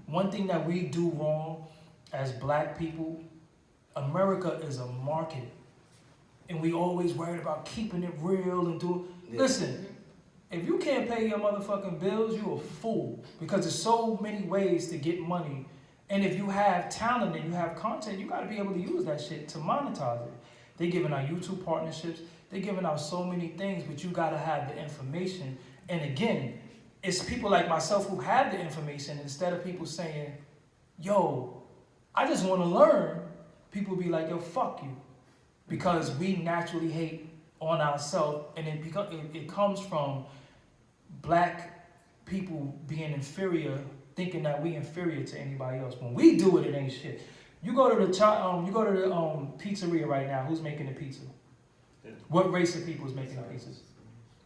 One thing that we do wrong as black people, America is a market. And we always worried about keeping it real and doing. Yeah. Listen, if you can't pay your motherfucking bills, you a fool. Because there's so many ways to get money. And if you have talent and you have content, you got to be able to use that shit to monetize it. They're giving out YouTube partnerships. They're giving out so many things, but you got to have the information. And again, it's people like myself who have the information. Instead of people saying, yo, I just want to learn, people be like, yo, fuck you. Because we naturally hate on ourselves, and it comes from black people being inferior, thinking that we inferior to anybody else. When we do it, it ain't shit. You go to the pizzeria right now. Who's making the pizza? Yeah. What race of people is making the pizzas?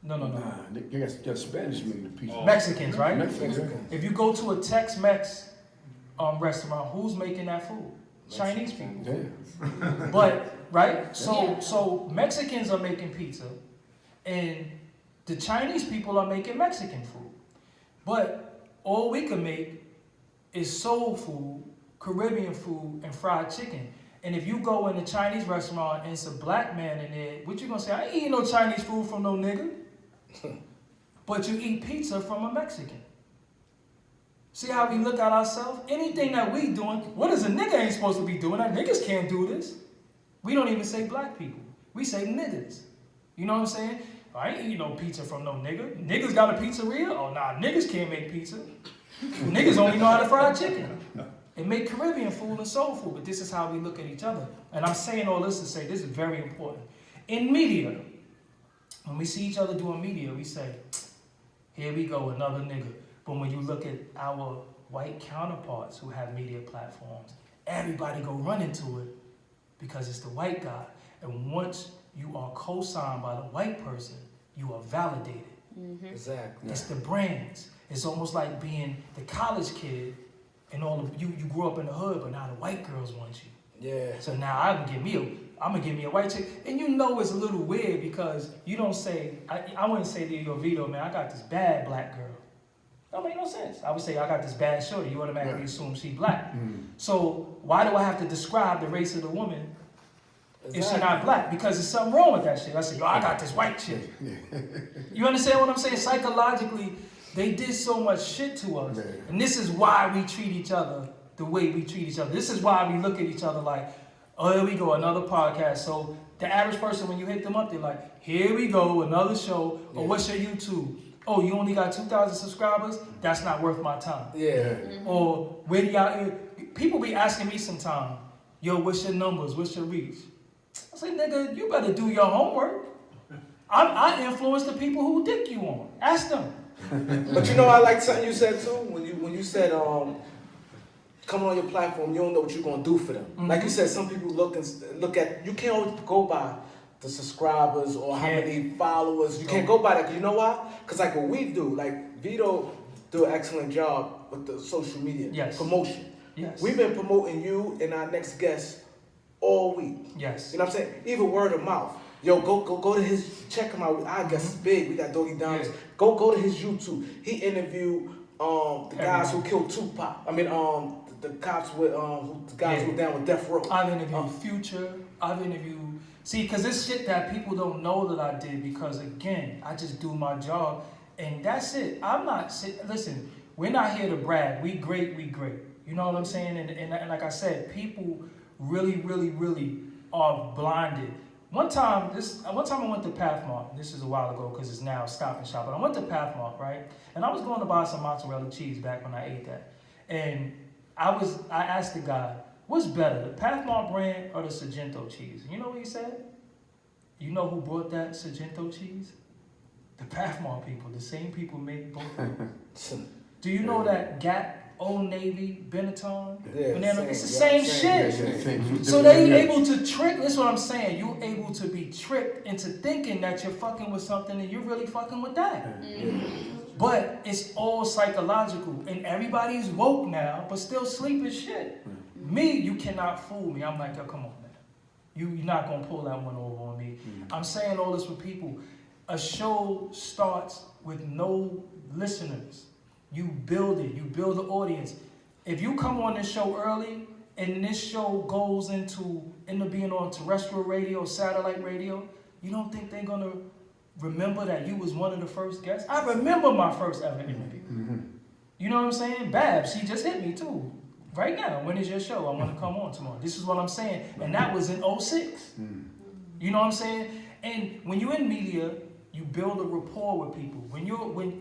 No. Nah, they got Spanish making the pizza. Mexicans, right? Mexicans. If you go to a Tex-Mex restaurant, who's making that food? Chinese people. Yeah. But right? So Mexicans are making pizza, and the Chinese people are making Mexican food. But all we can make is soul food, Caribbean food, and fried chicken. And if you go in a Chinese restaurant and it's a black man in there, what you gonna say? I ain't eating no Chinese food from no nigga. But you eat pizza from a Mexican. See how we look at ourselves? Anything that we doing, what is a nigga ain't supposed to be doing? That niggas can't do this. We don't even say black people. We say niggas. You know what I'm saying? I ain't eating no pizza from no nigga. Niggas got a pizzeria? Oh, nah, niggas can't make pizza. Niggas only know how to fry chicken. And make Caribbean food and soul food. But this is how we look at each other. And I'm saying all this to say this is very important. In media, when we see each other doing media, we say, here we go, another nigga. But when you look at our white counterparts who have media platforms, everybody go run into it because it's the white guy. And once you are co-signed by the white person, you are validated. Mm-hmm. Exactly. It's the brands. It's almost like being the college kid and all of you grew up in the hood, but now the white girls want you. Yeah. So now I'm gonna give me a white chick. And you know it's a little weird because you don't say, I wouldn't say to your Vito, man, I got this bad black girl. That make no sense. I would say I got this bad shorty. You automatically assume she black. So why do I have to describe the race of the woman if she not black? Because there's something wrong with that shit. I say, yo, I got this white chick. You understand what I'm saying? Psychologically, they did so much shit to us. And this is why we treat each other the way we treat each other. This is why we look at each other like, oh, here we go, another podcast. So the average person, when you hit them up, they're like, here we go, another show. Or what's your YouTube? Oh, you only got 2,000 subscribers? That's not worth my time. Yeah. Or where do y'all, people be asking me sometime, yo, what's your numbers? What's your reach? I say, nigga, you better do your homework. I influence the people who dick you on. Ask them. But you know, I like something you said too. When you said coming on your platform, you don't know what you're gonna do for them. Mm-hmm. Like you said, some people look at. You can't always go by the subscribers or how many followers. You can't go by that. 'Cause you know why? Because like what we do, like Vito do an excellent job with the social media promotion. Yes. We've been promoting you and our next guest all week. Yes. You know what I'm saying? Even word of mouth. Yo, go to his, check him out. Our guest is big. We got Doggie Diamonds. Yeah. Go to his YouTube. He interviewed the guys who killed Tupac. I mean, the cops with the guys who were down with Death Row. I've interviewed Future. I've interviewed. See, because it's shit that people don't know that I did because, again, I just do my job. And that's it. I'm not, listen, we're not here to brag. We great. You know what I'm saying? And like I said, people really are blinded. One time I went to Pathmark. This is a while ago because it's now Stop and Shop. But I went to Pathmark, right? And I was going to buy some mozzarella cheese back when I ate that. And I asked the guy, what's better, the Pathmark brand or the Sargento cheese? You know what he said? You know who brought that Sargento cheese? The Pathmark people. The same people make both of them. Do you know that Gap, Old Navy, Benetton, Banana, it's the same shit. So they able to trick, that's what I'm saying. You're able to be tricked into thinking that you're fucking with something and you're really fucking with that. But it's all psychological. And everybody's woke now, but still sleep as shit. Me, you cannot fool me. I'm like, yo, come on, man. You're not going to pull that one over on me. I'm saying all this for people. A show starts with no listeners. You build it. You build the audience. If you come on this show early and this show goes into being on terrestrial radio, satellite radio, you don't think they're going to remember that you was one of the first guests? I remember my first ever interview. You know what I'm saying? Babs, she just hit me too. Right now, when is your show? I want to come on tomorrow. This is what I'm saying. And that was in 06. You know what I'm saying? And when you're in media, you build a rapport with people. When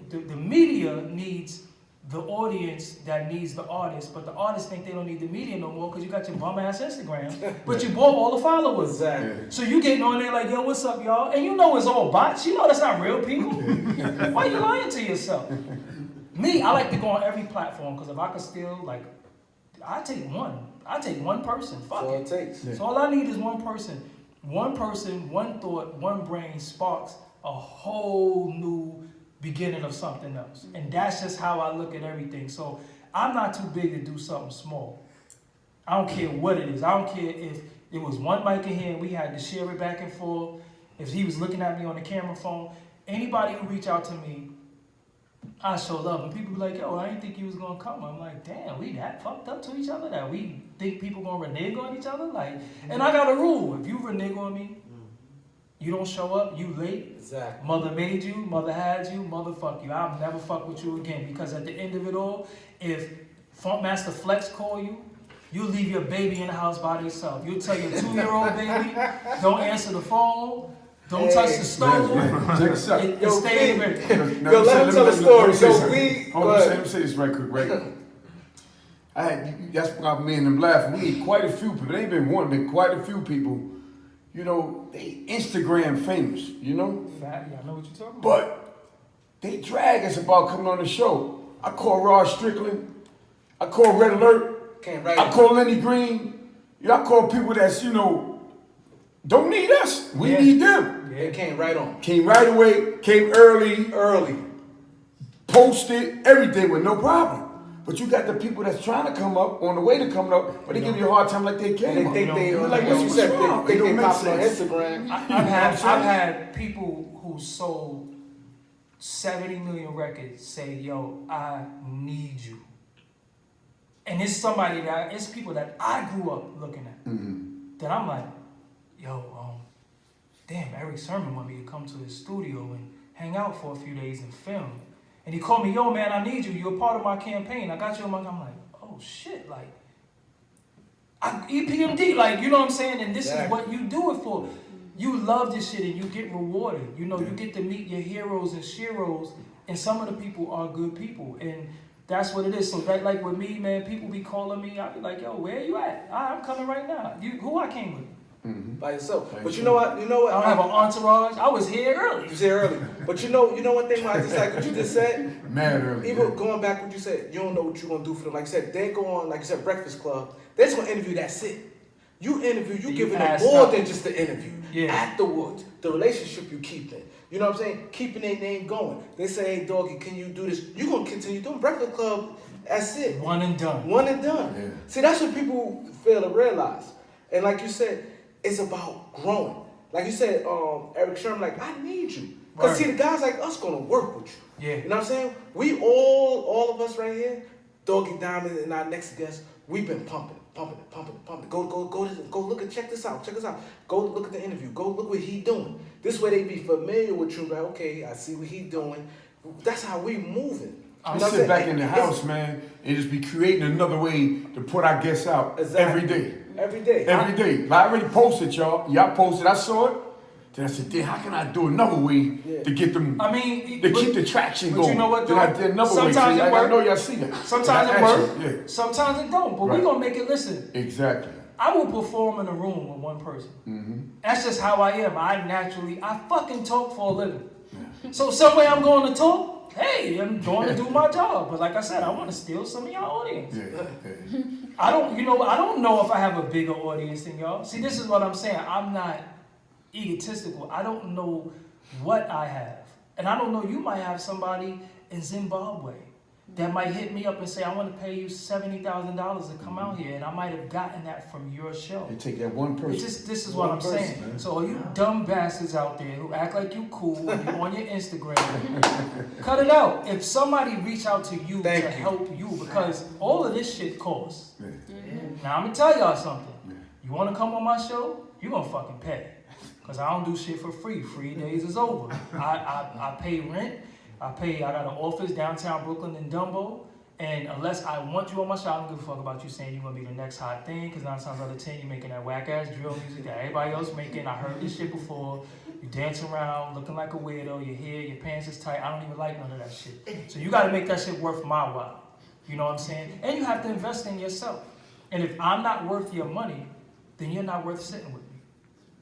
the media needs the audience that needs the artist, but the artists think they don't need the media no more because you got your bum ass Instagram, but you bought all the followers. Exactly. So you getting on there like, yo, what's up, y'all? And you know it's all bots. You know that's not real people. Why you lying to yourself? Me, I like to go on every platform because if I could still, like, I take one person. Fuck That's all it. it takes. So all I need is one person. One person, one thought, one brain sparks a whole new beginning of something else. And that's just how I look at everything. So I'm not too big to do something small. I don't care what it is. I don't care if it was one mic in here and we had to share it back and forth. If he was looking at me on the camera phone. Anybody who reach out to me, I show love. And people be like, yo, I didn't think you was going to come. I'm like, damn, we that fucked up to each other that we think people going to renege on each other? Like, and I got a rule. If you renege on me, you don't show up, you late. Exactly. Mother made you, mother had you, mother fuck you. I'll never fuck with you again. Because at the end of it all, if Funkmaster Flex call you, you'll leave your baby in the house by yourself. You'll tell your 2-year-old baby, don't answer the phone. Don't touch the stove. Check this out. It stay there. Yo, let him tell a story. Let me say this right quick, right? That's why me and them laughing. We ain't quite a few people. It ain't been one, been quite a few people. You know, they Instagram famous, you know? Yeah, I know what you're talking about. But they drag us about coming on the show. I call Rod Strickland. I call Red Alert. I call Lenny Green. You know, I call people that's, you know, don't need us. We need them. They came right on. Came right away, came early, posted, everything with no problem. But you got the people that's trying to come up, on the way to coming up, but they give you a hard time like they came up. They think they, like, what you said, they don't make pop on sense. Instagram. I've had people who sold 70 million records say, yo, I need you. And it's it's people that I grew up looking at. That I'm like, yo, damn, Eric Sermon want me to come to his studio and hang out for a few days and film. And he called me, yo, man, I need you. You're a part of my campaign. I got you on my... I'm like, oh, shit, like... EPMD, like, you know what I'm saying? And this is what you do it for. You love this shit and you get rewarded. You know, you get to meet your heroes and sheroes, and some of the people are good people. And that's what it is. So, like with me, man, people be calling me. I be like, yo, where you at? I'm coming right now. Who I came with? By yourself. But you know what? I don't have an entourage. I was here early. You was here early. But you know one thing I just like what you just said? Mad early. Even going back what you said, you don't know what you're gonna do for them. Like you said, they go on, like you said, Breakfast Club. They're just gonna interview, that's it. You interview, you giving them more than just the interview. Yeah. Afterwards, the relationship you keep in. You know what I'm saying? Keeping their name going. They say, hey, Doggie, can you do this? You're gonna continue doing Breakfast Club. That's it. One and done. Yeah. See, that's what people fail to realize. And like you said, it's about growing. Like you said, Eric Sherman, like, I need you. Because see, the guys like us gonna work with you. Yeah. You know what I'm saying? We all of us right here, Doggie Diamonds and our next guest, We've been pumping. Go look and check this out. Go look at the interview. Go look what he doing. This way they be familiar with you. Like, okay, I see what he doing. That's how we moving. I sit back in the house, man, and just be creating another way to put our guests out every day. Every day. Like, I already posted, y'all. Y'all posted. I saw it. Then I said, "Damn, how can I do another way to get them? I mean, keep the traction going." You know what? Then I did another way. Sometimes it works. I know y'all see that. Sometimes it works. Yeah. Sometimes it don't. But we gonna make it. Listen. Exactly. I will perform in a room with one person. Mm-hmm. That's just how I am. I fucking talk for a living. Yeah. So some way I'm going to talk. Hey, I'm going to do my job. But like I said, I want to steal some of y'all audience. Yeah. I don't know if I have a bigger audience than y'all. See, this is what I'm saying. I'm not egotistical. I don't know what I have. And I don't know, you might have somebody in Zimbabwe that might hit me up and say, I want to pay you $70,000 to come out here. And I might have gotten that from your show. You take that one person. This is what I'm saying. Man. So all you dumb bastards out there who act like you cool and you on your Instagram, cut it out. If somebody reach out to you help you, because all of this shit costs. Yeah. Now I'm going to tell y'all something. Yeah. You want to come on my show? You're going to fucking pay. Because I don't do shit for free. Free days is over. I pay rent. I got an office downtown Brooklyn in Dumbo. And unless I want you on my show, I don't give a fuck about you saying you're going to be the next hot thing. Because 9 times out of 10, you're making that whack-ass drill music that everybody else making. I heard this shit before. You dancing around, looking like a weirdo. Your hair, your pants is tight. I don't even like none of that shit. So you got to make that shit worth my while. You know what I'm saying? And you have to invest in yourself. And if I'm not worth your money, then you're not worth sitting with me.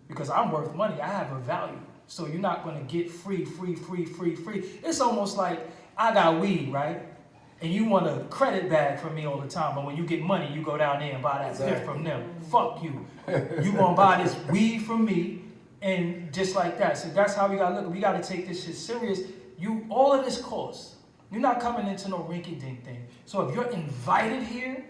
Because I'm worth money. I have a value. So you're not going to get free. It's almost like I got weed, right? And you want a credit bag from me all the time. But when you get money, you go down there and buy that piff from them. Fuck you. You going to buy this weed from me and just like that. So that's how we got to look. We got to take this shit serious. All of this costs. You're not coming into no rinky-dink thing. So if you're invited here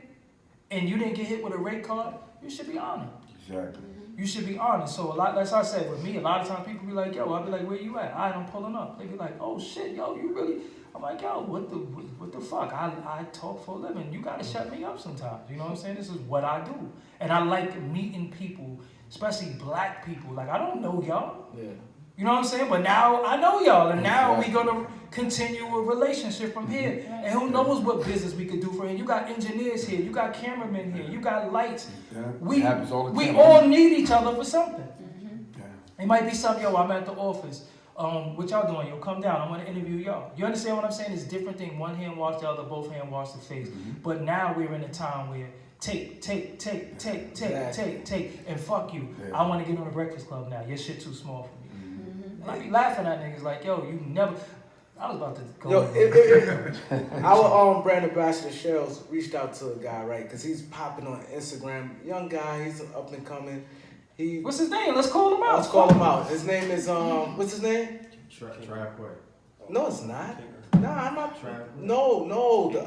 and you didn't get hit with a rate card, you should be honored. Exactly. You should be honest. So as I said, with me, a lot of times people be like, yo, I'll be like, where you at? All right, I'm pulling up. They be like, oh shit, yo, you really? I'm like, yo, what the fuck? I talk for a living. You gotta shut me up sometimes. You know what I'm saying? This is what I do. And I like meeting people, especially black people. Like, I don't know y'all. Yeah. You know what I'm saying? But now I know y'all. And now we gonna continue a relationship from here. And who knows what business we could do for him. You got engineers here. You got cameramen here. You got lights. We all need each other for something. It might be something, yo, I'm at the office. What y'all doing? Yo, come down. I want to interview y'all. You understand what I'm saying? It's a different thing. One hand wash the other, both hand wash the face. But now we're in a time where take, and fuck you. I want to get on the Breakfast Club now. Your shit too small for me. And I be laughing at niggas like, yo, you never. I was about to go. Our brand ambassador Shells reached out to a guy, right? Because he's popping on Instagram. Young guy, he's up and coming. What's his name? Let's call him out. Let's call him out. His name is what's his name? Trapway. No, it's not. Nah, I'm not. No,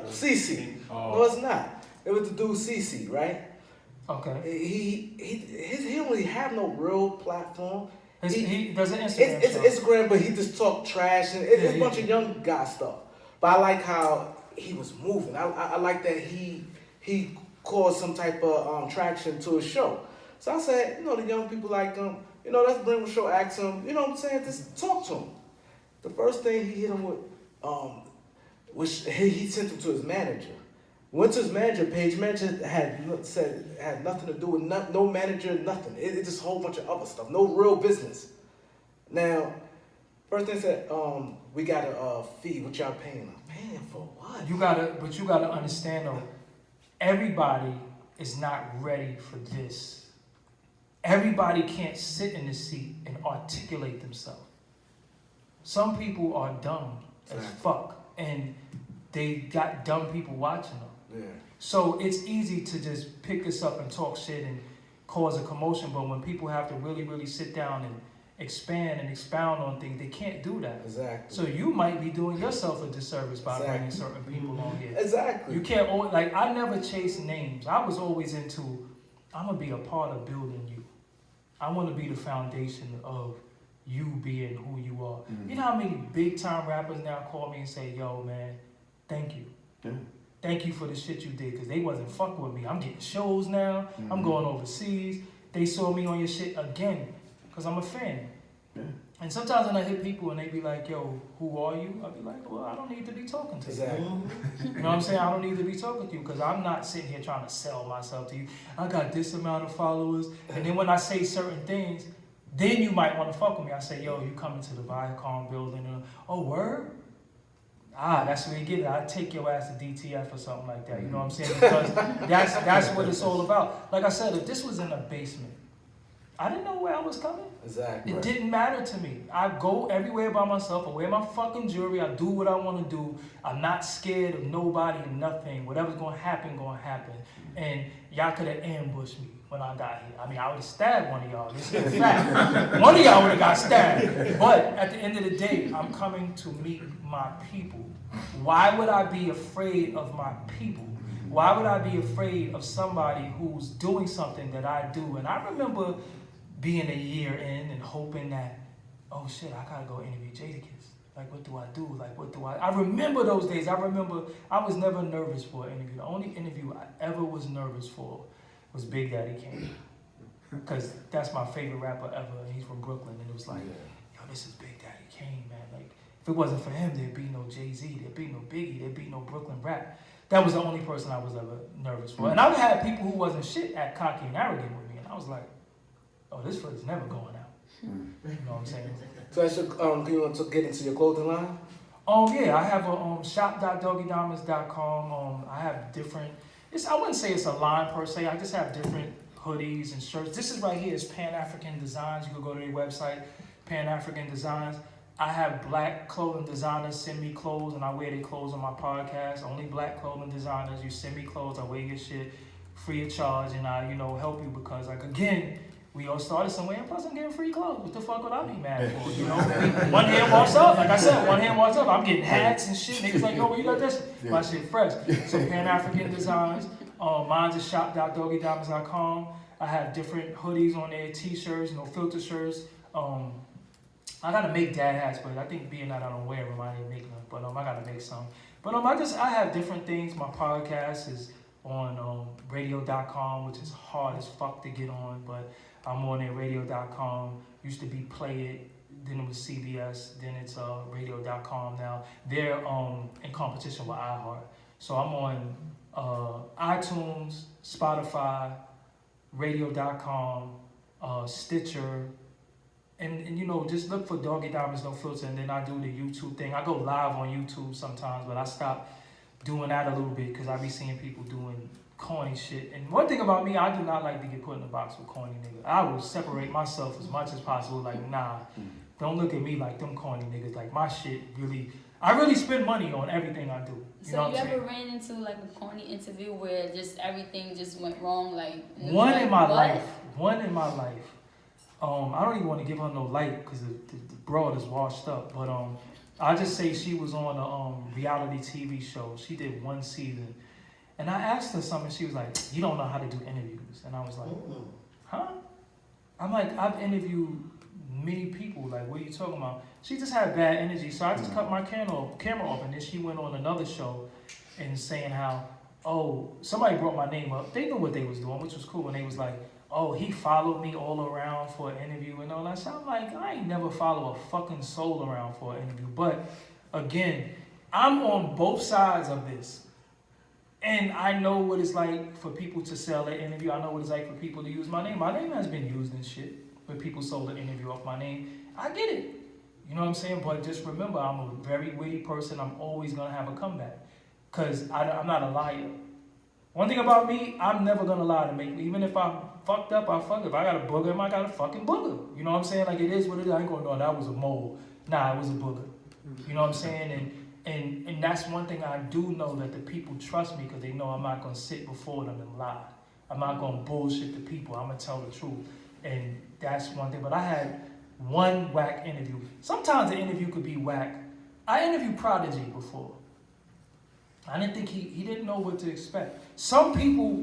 CC. Oh. No, it's not. It was the dude CC, right? Okay. He don't really have no real platform. He does an Instagram. It's Instagram, but he just talk trash and it's a bunch of young guy stuff. But I like how he was moving. I like that he caused some type of traction to his show. So I said, the young people like him. Let's bring him to the show, ask him. You know what I'm saying? Just talk to him. The first thing he hit him with, which he sent him to his manager. Went to his manager page. Manager had nothing to do with no manager, nothing. It's just a whole bunch of other stuff. No real business. Now, first thing said, we got a fee. What y'all paying? Paying for what? You gotta understand though. Everybody is not ready for this. Everybody can't sit in the seat and articulate themselves. Some people are dumb as fuck, and they got dumb people watching them. Yeah. So it's easy to just pick this up and talk shit and cause a commotion, but when people have to really, really sit down and expand and expound on things, they can't do that. Exactly. So you might be doing yourself a disservice by bringing certain people on here. Exactly. You can't always, I never chase names. I was always into, I'm gonna be a part of building you. I want to be the foundation of you being who you are. Mm-hmm. You know how many big time rappers now call me and say, yo, man, thank you. Yeah. thank you for the shit you did, because they wasn't fucking with me. I'm getting shows now. I'm going overseas. They saw me on your shit again, because I'm a fan. Yeah. And sometimes when I hit people and they be like, yo, who are you? I'll be like, well, I don't need to be talking to you. Exactly. You know what I'm saying? I don't need to be talking to you, because I'm not sitting here trying to sell myself to you. I got this amount of followers. And then when I say certain things, then you might want to fuck with me. I say, yo, you coming to the Viacom building? And, oh, word? That's where you get it. I take your ass to DTF or something like that. You know what I'm saying? Because that's what it's all about. Like I said, if this was in a basement, I didn't know where I was coming. Exactly. It didn't matter to me. I go everywhere by myself. I wear my fucking jewelry. I do what I want to do. I'm not scared of nobody and nothing. Whatever's going to happen, going to happen. And y'all could have ambushed me when I got here. I mean, I would have stabbed one of y'all. This is a fact. One of y'all would have got stabbed. But at the end of the day, I'm coming to meet my people. Why would I be afraid of my people? Why would I be afraid of somebody who's doing something that I do? And I remember being a year in and hoping that, oh shit, I gotta go interview Jadakiss. Like, what do I do? Like, what do I remember those days. I remember I was never nervous for an interview. The only interview I ever was nervous for was Big Daddy Kane. Because that's my favorite rapper ever. And he's from Brooklyn. And it was like, yo, this is Big Daddy Kane, man. Like, if it wasn't for him, there'd be no Jay-Z, there'd be no Biggie, there'd be no Brooklyn rap. That was the only person I was ever nervous for. And I've had people who wasn't shit at cocky and arrogant with me. And I was like, oh, this foot's never going out. You know what I'm saying? So do you want to get into your clothing line? Yeah, I have a shop.doggiediamonds.com. I have different, I wouldn't say it's a line per se, I just have different hoodies and shirts. This is right here is Pan-African Designs. You can go to their website, Pan-African Designs. I have black clothing designers send me clothes and I wear their clothes on my podcast. Only black clothing designers. You send me clothes, I wear your shit free of charge, and I, help you because, like, again, we all started somewhere, and plus I'm getting free clothes. What the fuck would I be mad for, One hand walks up, like I said, one hand walks up, I'm getting hats and shit. Niggas like, yo, where you got this? My shit fresh. So Pan-African Designs, mine's is shop.doggiediamonds.com. I have different hoodies on there, t-shirts, filter shirts. I gotta make dad hats, but I think being that I don't wear them, I didn't make none. But I gotta make some. But I have different things. My podcast is on radio.com, which is hard as fuck to get on, but I'm on there, radio.com. Used to be Play It, then it was CBS, then it's radio.com now. They're in competition with iHeart. So I'm on iTunes, Spotify, radio.com, Stitcher, and just look for Doggie Diamonds No Filter, and then I do the YouTube thing. I go live on YouTube sometimes, but I stopped doing that a little bit because I be seeing people doing corny shit. And one thing about me, I do not like to get put in a box with corny niggas. I will separate myself as much as possible. Like, nah, don't look at me like them corny niggas. Like, my shit I really spend money on everything I do. So you ever ran into like a corny interview where just everything just went wrong? Like One in my life. I don't even want to give her no light because the broad is washed up. But I'll just say she was on a reality TV show. She did one season. And I asked her something. She was like, you don't know how to do interviews. And I was like, huh? I'm like, I've interviewed many people. Like, what are you talking about? She just had bad energy. So I just cut my camera off. And then she went on another show and saying how, oh, somebody brought my name up. They knew what they was doing, which was cool. And they was like, oh, he followed me all around for an interview and all that. So I'm like, I ain't never follow a fucking soul around for an interview. But again, I'm on both sides of this. And I know what it's like for people to sell an interview. I know what it's like for people to use my name. My name has been used in shit, but people sold an interview off my name. I get it. You know what I'm saying? But just remember, I'm a very witty person. I'm always going to have a comeback because I'm not a liar. One thing about me, I'm never going to lie to make me. Even if I'm fucked up, I fuck. If I got a booger, I got a fucking booger. You know what I'm saying? Like, it is what it is. I ain't going to know that was a mole. Nah, it was a booger. You know what I'm saying? And that's one thing I do know, that the people trust me because they know I'm not going to sit before them and lie. I'm not going to bullshit the people. I'm going to tell the truth. And that's one thing. But I had one whack interview. Sometimes the interview could be whack. I interviewed Prodigy before. I didn't think he didn't know what to expect. Some people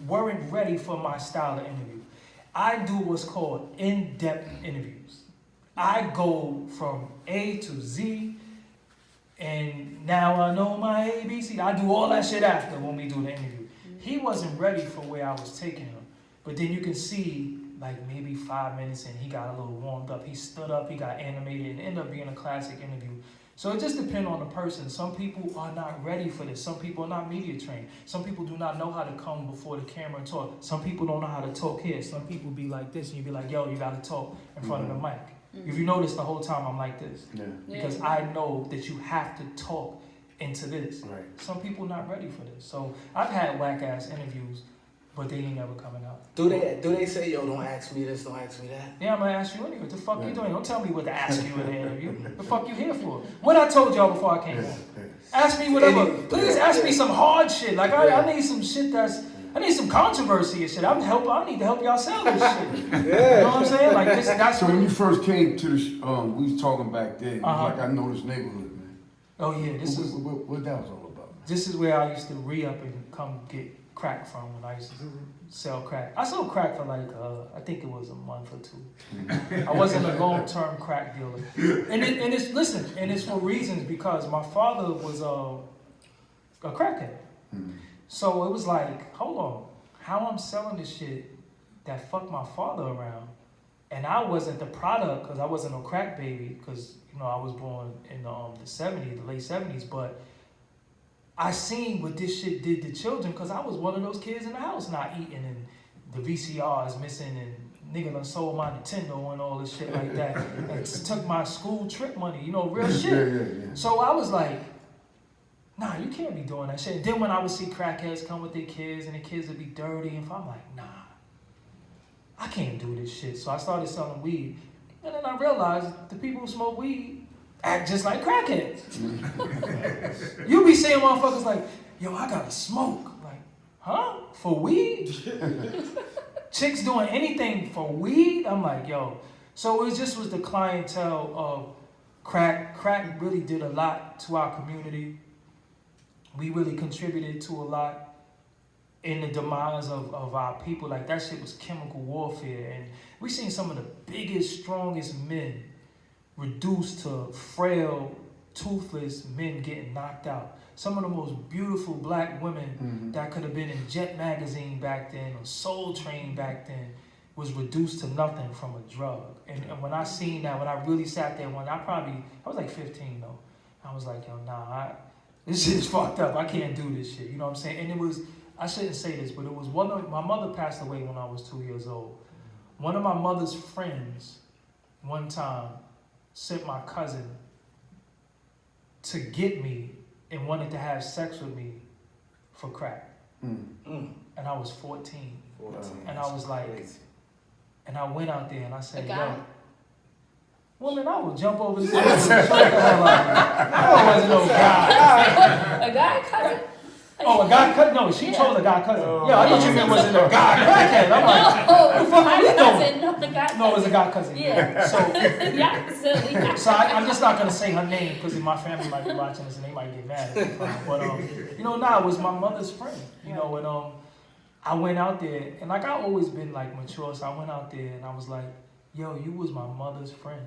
weren't ready for my style of interview. I do what's called in-depth interviews. I go from A to Z, And now I know my ABC. I do all that shit after when we do the interview. He wasn't ready for where I was taking him. But then you can see, like maybe 5 minutes in, he got a little warmed up. He stood up, he got animated, and ended up being a classic interview. So it just depends on the person. Some people are not ready for this. Some people are not media trained. Some people do not know how to come before the camera and talk. Some people don't know how to talk here. Some people be like this, and you be like, yo, you got to talk in front of the mic. If you notice, the whole time I'm like this. Yeah. Because I know that you have to talk into this. Right. Some people not ready for this. So I've had whack-ass interviews, but they ain't never coming out. Do they say, yo, don't ask me this, don't ask me that? Yeah, I'm gonna ask you anyway. What the fuck you doing? Don't tell me what to ask you in the interview. The fuck you here for? What I told y'all before I came home. Ask me whatever. Please ask me some hard shit. Like I need some shit I need some controversy and shit. I need to help y'all sell this shit. You know what I'm saying? Like this. That's so when you first came to the, we was talking back then. Like I know this neighborhood, man. Oh yeah, what that was all about. This is where I used to re-up and come get crack from when I used to sell crack. I sold crack for like, I think it was a month or two. I wasn't a long-term crack dealer. And it's for reasons because my father was a crackhead. So it was like, hold on, how I'm selling this shit that fucked my father around, and I wasn't the product because I wasn't no crack baby because, you know, I was born in the 70s, the late 70s, but I seen what this shit did to children because I was one of those kids in the house not eating and the VCR is missing and nigga done sold my Nintendo and all this shit like that and took my school trip money, you know, real shit. Yeah. So I was like, nah, you can't be doing that shit. And then when I would see crackheads come with their kids and the kids would be dirty and I'm like, nah, I can't do this shit. So I started selling weed. And then I realized the people who smoke weed act just like crackheads. You be seeing motherfuckers like, yo, I gotta smoke. Like, huh? For weed? Chicks doing anything for weed? I'm like, yo. So it just was the clientele of crack. Crack really did a lot to our community. We really contributed to a lot in the demise of our people. Like that shit was chemical warfare. And we seen some of the biggest, strongest men reduced to frail, toothless men getting knocked out. Some of the most beautiful black women that could have been in Jet magazine back then or Soul Train back then was reduced to nothing from a drug. And when I seen that, when I really sat there, I was like 15 though. I was like, yo, nah, this shit's fucked up. I can't do this shit. You know what I'm saying? And it was, I shouldn't say this, but it was my mother passed away when I was 2 years old. One of my mother's friends one time sent my cousin to get me and wanted to have sex with me for crack. And I was 14. And I was like, and I went out there and I said, yo, woman, I will jump over this. I wasn't no guy. A guy cousin? Oh, a guy cousin? No, she told a guy cousin. Yeah, I thought you meant was it a guy crackhead. I'm like, what the fuck are you doing? No, it was a guy cousin. Yeah. So I'm just not gonna say her name because my family might be watching this and they might get mad at me. But you know, it was my mother's friend. You know, and I went out there and like I always been like mature, so I went out there and I was like, yo, you was my mother's friend.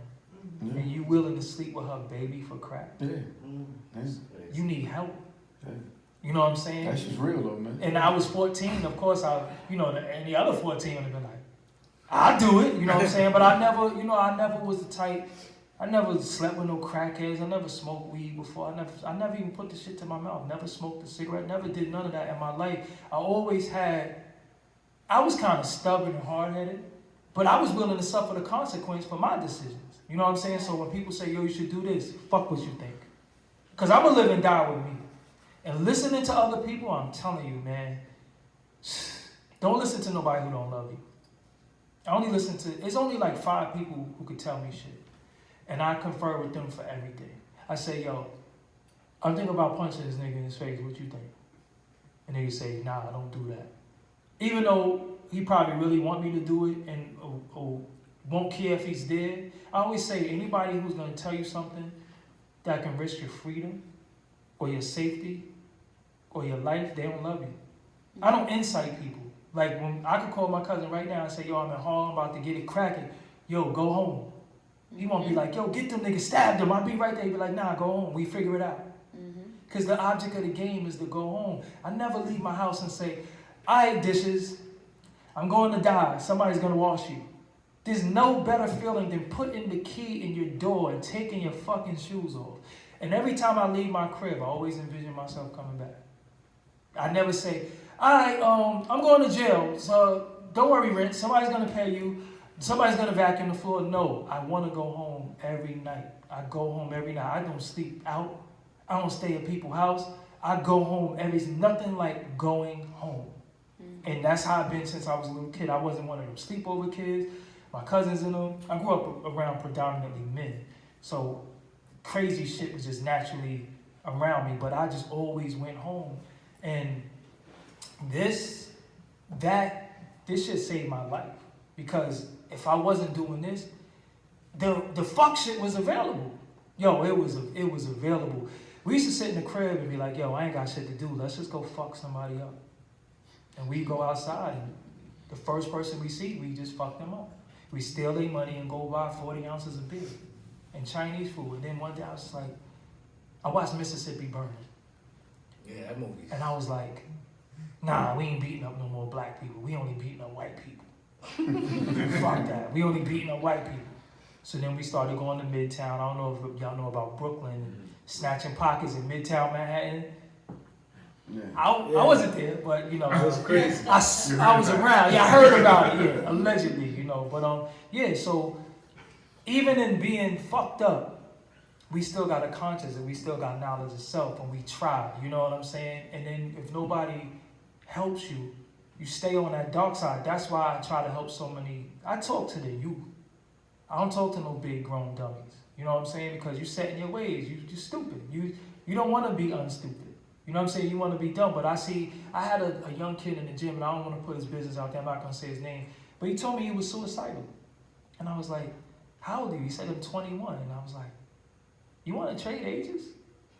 And you willing to sleep with her baby for crack? Yeah. You need help. Yeah. You know what I'm saying? That's just real though, man. And I was 14, of course, and the other 14 would have been like, I'll do it, you know what I'm saying? But I never was the type, I never slept with no crackheads, I never smoked weed before, I never even put the shit to my mouth, never smoked a cigarette, never did none of that in my life. I was kind of stubborn and hard-headed, but I was willing to suffer the consequence for my decisions. You know what I'm saying? So when people say, yo, you should do this, fuck what you think. Because I'm going to live and die with me. And listening to other people, I'm telling you, man, don't listen to nobody who don't love you. It's only like 5 people who could tell me shit. And I confer with them for everything. I say, yo, I'm thinking about punching this nigga in his face. What you think? And then you say, nah, don't do that. Even though he probably really want me to do it and or won't care if he's dead. I always say, anybody who's going to tell you something that can risk your freedom or your safety or your life, they don't love you. I don't incite people. Like when I could call my cousin right now and say, yo, I'm in Harlem, about to get it cracking. Yo, go home. He won't be like, yo, get them niggas, stab them. I'll be right there. He be like, nah, go home. We figure it out. Because the object of the game is to go home. I never leave my house and say, I ate dishes. I'm going to die. Somebody's going to wash you. There's no better feeling than putting the key in your door and taking your fucking shoes off. And every time I leave my crib, I always envision myself coming back. I never say, all right, I'm going to jail, so don't worry, rent. Somebody's going to pay you. Somebody's going to vacuum the floor. No, I want to go home every night. I go home every night. I don't sleep out. I don't stay at people's house. I go home. There's nothing like going home. And that's how I've been since I was a little kid. I wasn't one of them sleepover kids. My cousins and them. I grew up around predominantly men. So crazy shit was just naturally around me. But I just always went home. And this shit saved my life. Because if I wasn't doing this, the fuck shit was available. Yo, it was available. We used to sit in the crib and be like, yo, I ain't got shit to do. Let's just go fuck somebody up. And we go outside and the first person we see, we just fuck them up. We steal their money and go buy 40 ounces of beer and Chinese food. And then one day I was like, I watched Mississippi Burning. Yeah, that movie. And I was like, nah, we ain't beating up no more black people. We only beating up white people. Fuck that. We only beating up white people. So then we started going to Midtown. I don't know if y'all know about Brooklyn, snatching pockets in Midtown Manhattan. Yeah. I wasn't there, but you know, It was crazy. I was around. Yeah, I heard about it. Yeah, allegedly, you know. But yeah. So even in being fucked up, we still got a conscience and we still got knowledge of self, and we try. You know what I'm saying? And then if nobody helps you, you stay on that dark side. That's why I try to help so many. I talk to the youth. I don't talk to no big grown dummies. You know what I'm saying? Because you set in your ways. You're stupid. You don't want to be unstupid. You know what I'm saying? You want to be dumb. But I had a young kid in the gym, and I don't want to put his business out there. I'm not going to say his name. But he told me he was suicidal. And I was like, how old are you? He said, I'm 21. And I was like, you want to trade ages?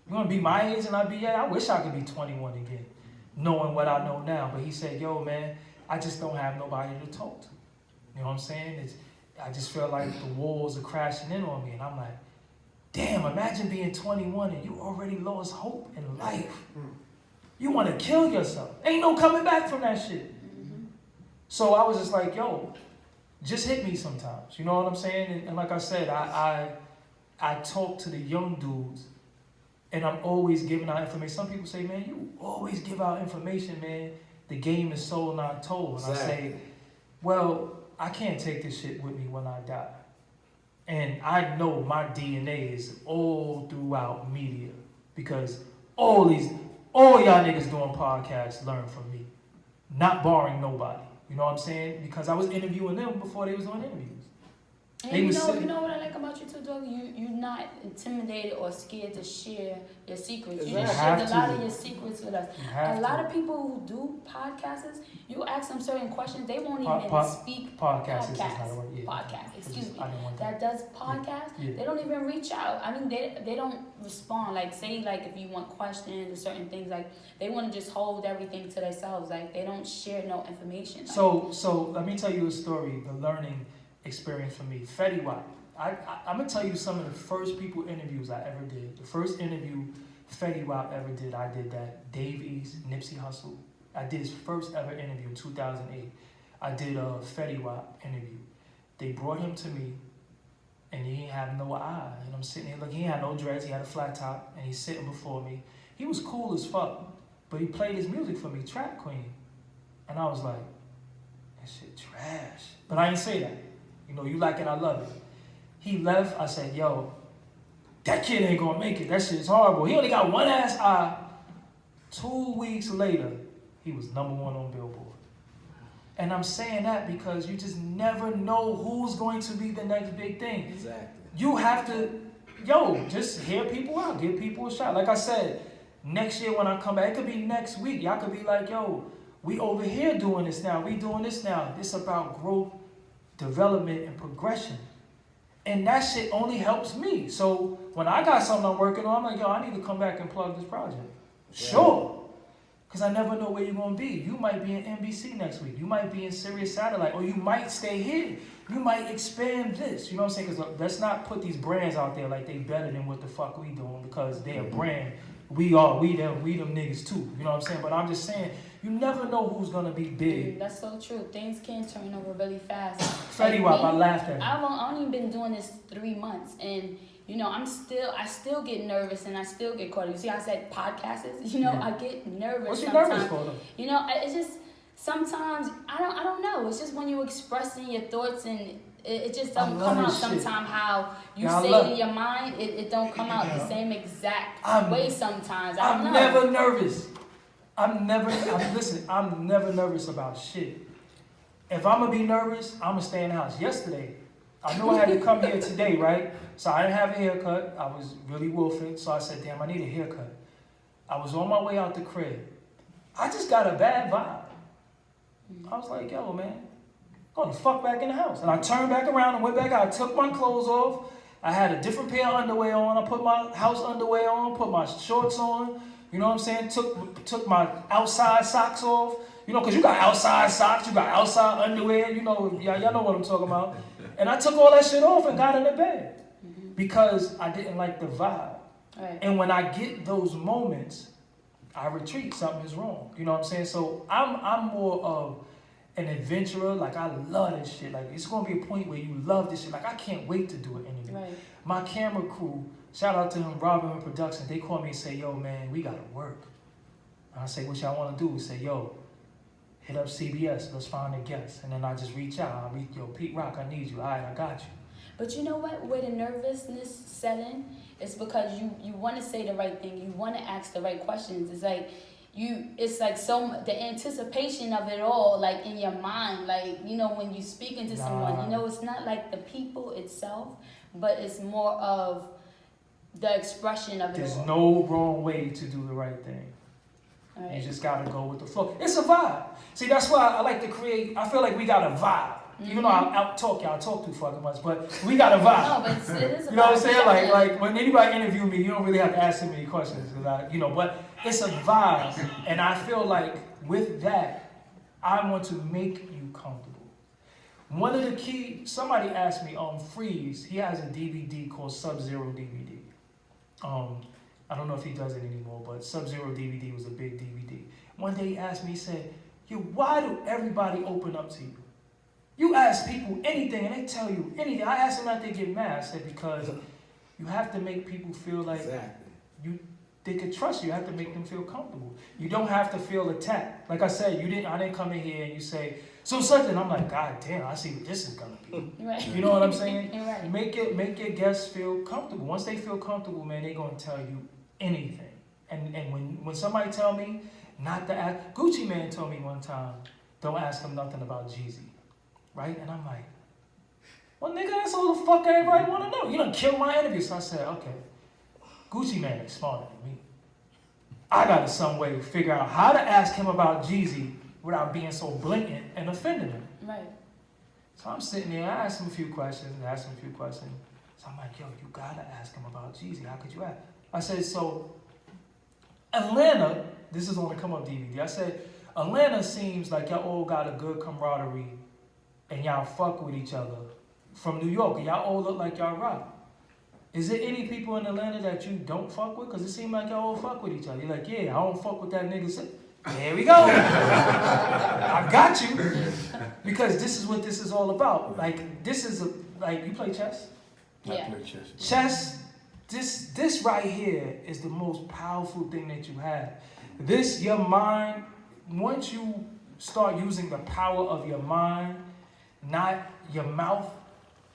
You want to be my age and I be, yeah, I wish I could be 21 again, knowing what I know now. But he said, yo, man, I just don't have nobody to talk to. You know what I'm saying? I just feel like the walls are crashing in on me. And I'm like, damn, imagine being 21 and you already lost hope in life. You want to kill yourself. Ain't no coming back from that shit. So I was just like, yo, just hit me sometimes. You know what I'm saying? And like I said, I talk to the young dudes and I'm always giving out information. Some people say, man, you always give out information, man. The game is sold, not told. And Exactly. I say, well, I can't take this shit with me when I die. And I know my DNA is all throughout media because all y'all niggas doing podcasts learn from me. Not barring nobody. You know what I'm saying? Because I was interviewing them before they was doing interviews. And you know what I like about you too, Doggie? You're not intimidated or scared to share your secrets. You just share a lot of your secrets with us. A lot of people who do podcasts, you ask them certain questions, they won't even speak. Podcasts. Yeah. Podcast, excuse me. That does podcasts, they don't even reach out. I mean, they don't respond. Like, say, like, if you want questions or certain things, like, they want to just hold everything to themselves. Like, they don't share no information. So let me tell you a story, the learning experience for me. Fetty Wap. I'm going to tell you some of the first people interviews I ever did. The first interview Fetty Wap ever did, I did that. Dave East, Nipsey Hussle. I did his first ever interview in 2008. I did a Fetty Wap interview. They brought him to me, and he didn't have no eye. And I'm sitting there looking, he had no dreads, he had a flat top, and he's sitting before me. He was cool as fuck, but he played his music for me, Trap Queen. And I was like, that shit trash. But I ain't say that. You know, you like it, I love it. He left, I said, yo, that kid ain't gonna make it. That shit's horrible. He only got one ass eye. 2 weeks later, he was #1 on Billboard. And I'm saying that because you just never know who's going to be the next big thing. Exactly. You have to, just hear people out, give people a shot. Like I said, next year when I come back, it could be next week. Y'all could be like, yo, we over here doing this now. We doing this now. It's about growth, development, and progression. And that shit only helps me. So when I got something I'm working on, I'm like, yo, I need to come back and plug this project. Sure. Because I never know where you're going to be. You might be in NBC next week. You might be in Sirius Satellite. Or you might stay here. You might expand this. You know what I'm saying? Because let's not put these brands out there like they better than what the fuck we doing. Because they're a brand. We them niggas too. You know what I'm saying? But I'm just saying, you never know who's going to be big. That's so true. Things can turn over really fast. Fetty Wap, I laughed at him. I've only been doing this 3 months. And, you know, I still get nervous and I still get caught. You see, I said podcasts. You know, I get nervous. What's you sometimes. nervous for though? You know, it's just sometimes I don't know. It's just when you're expressing your thoughts and it just don't come out sometimes how you say it in your mind. It don't come out the same exact way sometimes. I'm never nervous. I'm never nervous about shit. If I'm gonna be nervous, I'm gonna stay in the house. Yesterday, I knew I had to come here today, right? So I didn't have a haircut. I was really wolfing. So I said, damn, I need a haircut. I was on my way out the crib. I just got a bad vibe. I was like, yo, man, go the fuck back in the house. And I turned back around and went back out. I took my clothes off. I had a different pair of underwear on. I put my house underwear on, put my shorts on. You know what I'm saying? Took my outside socks off. You know, because you got outside socks, you got outside underwear. You know, y'all know what I'm talking about. And I took all that shit off and got in the bed. Because I didn't like the vibe. Right. And when I get those moments, I retreat. Something is wrong. You know what I'm saying? So I'm more of an adventurer. Like, I love this shit. Like, it's going to be a point where you love this shit. Like, I can't wait to do it anymore. Right. My camera crew, shout out to him, Robin Production, they call me and say, yo, man, we got to work. And I say, what y'all want to do? We say, yo, hit up CBS. Let's find a guest. And then I just reach out. I reach, yo, Pete Rock, I need you. All right, I got you. But you know what? Where the nervousness set in, it's because you want to say the right thing. You want to ask the right questions. It's like the anticipation of it all, like in your mind, like, you know, when you speaking to someone, you know, it's not like the people itself, but it's more of the expression of it. There's all. No wrong way to do the right thing. Right. You just gotta go with the flow. It's a vibe. See, that's why I like to create. I feel like we got a vibe. Even though I talk too fucking much, but we got a vibe. No, but it is a vibe. You know what I'm saying? Like when anybody interview me, you don't really have to ask too many questions, but it's a vibe, and I feel like with that, I want to make you comfortable. One of the key, somebody asked me, Freeze, he has a DVD called Sub-Zero DVD. I don't know if he does it anymore, but Sub-Zero DVD was a big DVD. One day he asked me, he said, yo, why do everybody open up to you? You ask people anything and they tell you anything. I asked them not to get mad. I said, because you have to make people feel like they can trust you. You have to make them feel comfortable. You don't have to feel attacked. Like I said, I didn't come in here and you say, so such, and I'm like, God damn, I see what this is gonna be. Right. You know what I'm saying? Right. Make your guests feel comfortable. Once they feel comfortable, man, they're gonna tell you anything. And when somebody tell me not to ask, Gucci Man told me one time, don't ask him nothing about Jeezy. Right? And I'm like, well, nigga, that's all the fuck everybody want to know. You done killed my interview. So I said, okay, Gucci Man is smarter than me. I got to some way to figure out how to ask him about Jeezy without being so blatant and offending him. Right. So I'm sitting there, I asked him a few questions. So I'm like, yo, you got to ask him about Jeezy. How could you ask? I said, so Atlanta, this is on the Come Up DVD. I said, Atlanta seems like y'all all got a good camaraderie and y'all fuck with each other from New York, and y'all all look like y'all rock. Is there any people in Atlanta that you don't fuck with? Because it seems like y'all all fuck with each other. You're like, yeah, I don't fuck with that nigga. There we go. I got you. Because this is what this is all about. Like, this is you play chess? Yeah. I play chess. Chess, this right here is the most powerful thing that you have. Your mind, once you start using the power of your mind, not your mouth,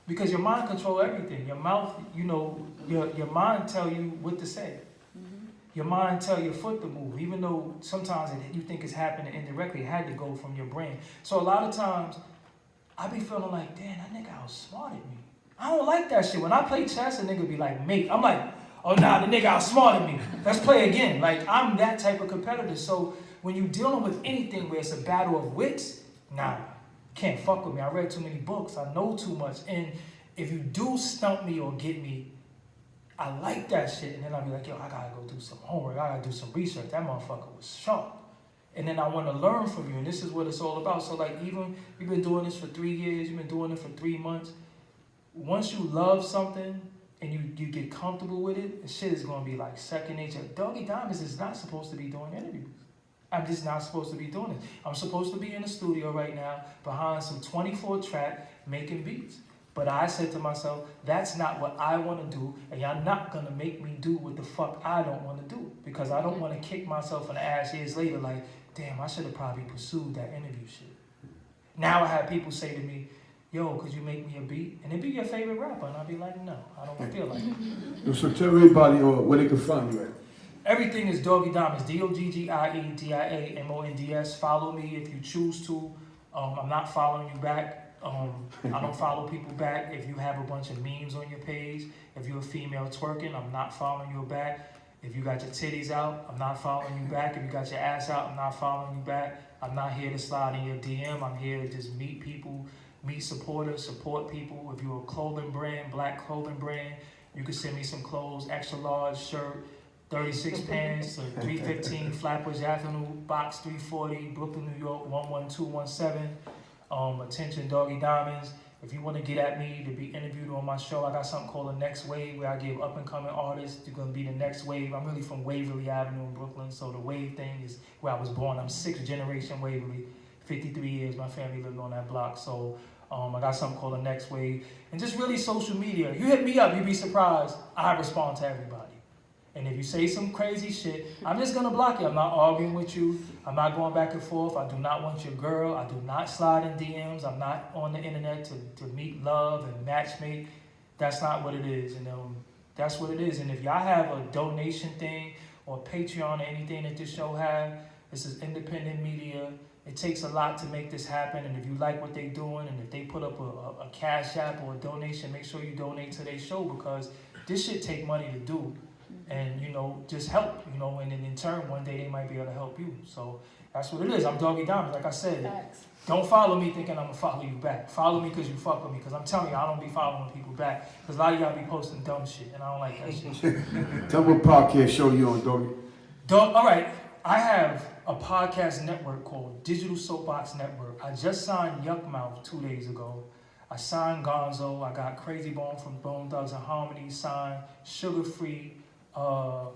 because your mind control everything. Your mouth, you know, your mind tell you what to say. Mm-hmm. Your mind tell your foot to move, even though sometimes you think it's happening indirectly. It had to go from your brain. So a lot of times, I be feeling like, damn, that nigga outsmarted me. I don't like that shit. When I play chess, a nigga be like, mate. I'm like, oh, nah, the nigga outsmarted me. Let's play again. Like, I'm that type of competitor. So when you're dealing with anything where it's a battle of wits, nah. Can't fuck with me. I read too many books. I know too much. And if you do stump me or get me, I like that shit. And then I'll be like, yo, I gotta go do some homework. I gotta do some research. That motherfucker was sharp. And then I want to learn from you, and this is what it's all about. So like, even you've been doing this for 3 years, you've been doing it for 3 months. Once you love something and you get comfortable with it, the shit is gonna be like second nature. Doggie Diamonds is not supposed to be doing interviews. I'm just not supposed to be doing it. I'm supposed to be in the studio right now behind some 24 track making beats. But I said to myself, that's not what I want to do, and y'all not gonna make me do what the fuck I don't want to do, because I don't want to kick myself in the ass years later like, damn, I should have probably pursued that interview shit. Now I have people say to me, yo, could you make me a beat? And it'd be your favorite rapper. And I'd be like, no, I don't feel like it. So tell everybody where they can find you at. Everything is Doggie Diamonds, DOGGIEDIAMONDS. Follow me if you choose to. I'm not following you back. I don't follow people back if you have a bunch of memes on your page. If you're a female twerking, I'm not following you back. If you got your titties out, I'm not following you back. If you got your ass out, I'm not following you back. I'm not here to slide in your DM. I'm here to just meet people, meet supporters, support people. If you're a clothing brand, black clothing brand, you can send me some clothes, extra large shirt, 36 pants, 315 Flatbush Avenue, box 340, Brooklyn, New York, 11217. Attention, Doggie Diamonds. If you want to get at me to be interviewed on my show, I got something called The Next Wave, where I give up-and-coming artists. You're going to be the next wave. I'm really from Waverly Avenue in Brooklyn, so the wave thing is where I was born. I'm 6th generation Waverly, 53 years. My family lived on that block, so I got something called The Next Wave. And just really social media. You hit me up, you'd be surprised. I respond to everybody. And if you say some crazy shit, I'm just gonna block you. I'm not arguing with you. I'm not going back and forth. I do not want your girl. I do not slide in DMs. I'm not on the internet to meet love and matchmake. That's not what it is. And that's what it is. And if y'all have a donation thing or Patreon or anything that this show have, this is independent media. It takes a lot to make this happen. And if you like what they're doing, and if they put up a cash app or a donation, make sure you donate to their show, because this shit take money to do. And, just help, and then in turn, one day they might be able to help you. So that's what it is. I'm Doggie Diamonds, like I said. Facts. Don't follow me thinking I'm going to follow you back. Follow me because you fuck with me, because I'm telling you, I don't be following people back. Because a lot of y'all be posting dumb shit, and I don't like that shit. Tell me what podcast show you on, Doggie. All right, I have a podcast network called Digital Soapbox Network. I just signed Yuck Mouth 2 days ago. I signed Gonzo. I got Crazy Bone from Bone Thugs and Harmony signed. Sugar Free. I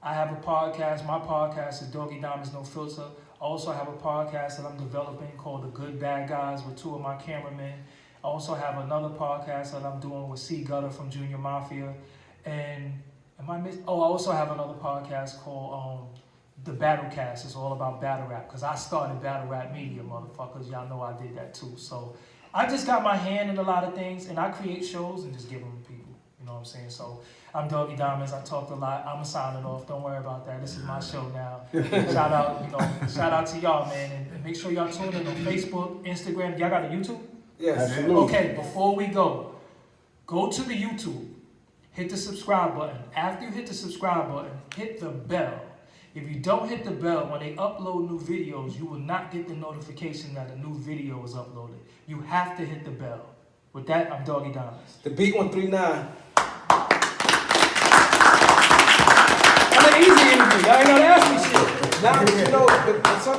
have a podcast. My podcast is Doggie Diamonds No Filter. I also have a podcast that I'm developing called The Good Bad Guys with 2 of my cameramen. I also have another podcast that I'm doing with C Gutter from Junior Mafia. And I also have another podcast called The Battlecast. It's all about battle rap, because I started battle rap media, motherfuckers. Y'all know I did that too. So I just got my hand in a lot of things, and I create shows and just give them to people. You know what I'm saying? So I'm Doggie Diamonds. I talked a lot. I'm signing off. Don't worry about that. This is my show now. Shout out to y'all, man. And make sure y'all tune in on Facebook, Instagram. Y'all got a YouTube? Yes. Absolutely. Okay, before we go to the YouTube. Hit the subscribe button. After you hit the subscribe button, hit the bell. If you don't hit the bell, when they upload new videos, you will not get the notification that a new video is uploaded. You have to hit the bell. With that, I'm Doggie Diamonds. The Beat 139. That's an easy interview. Y'all ain't gotta ask me shit. Now, but some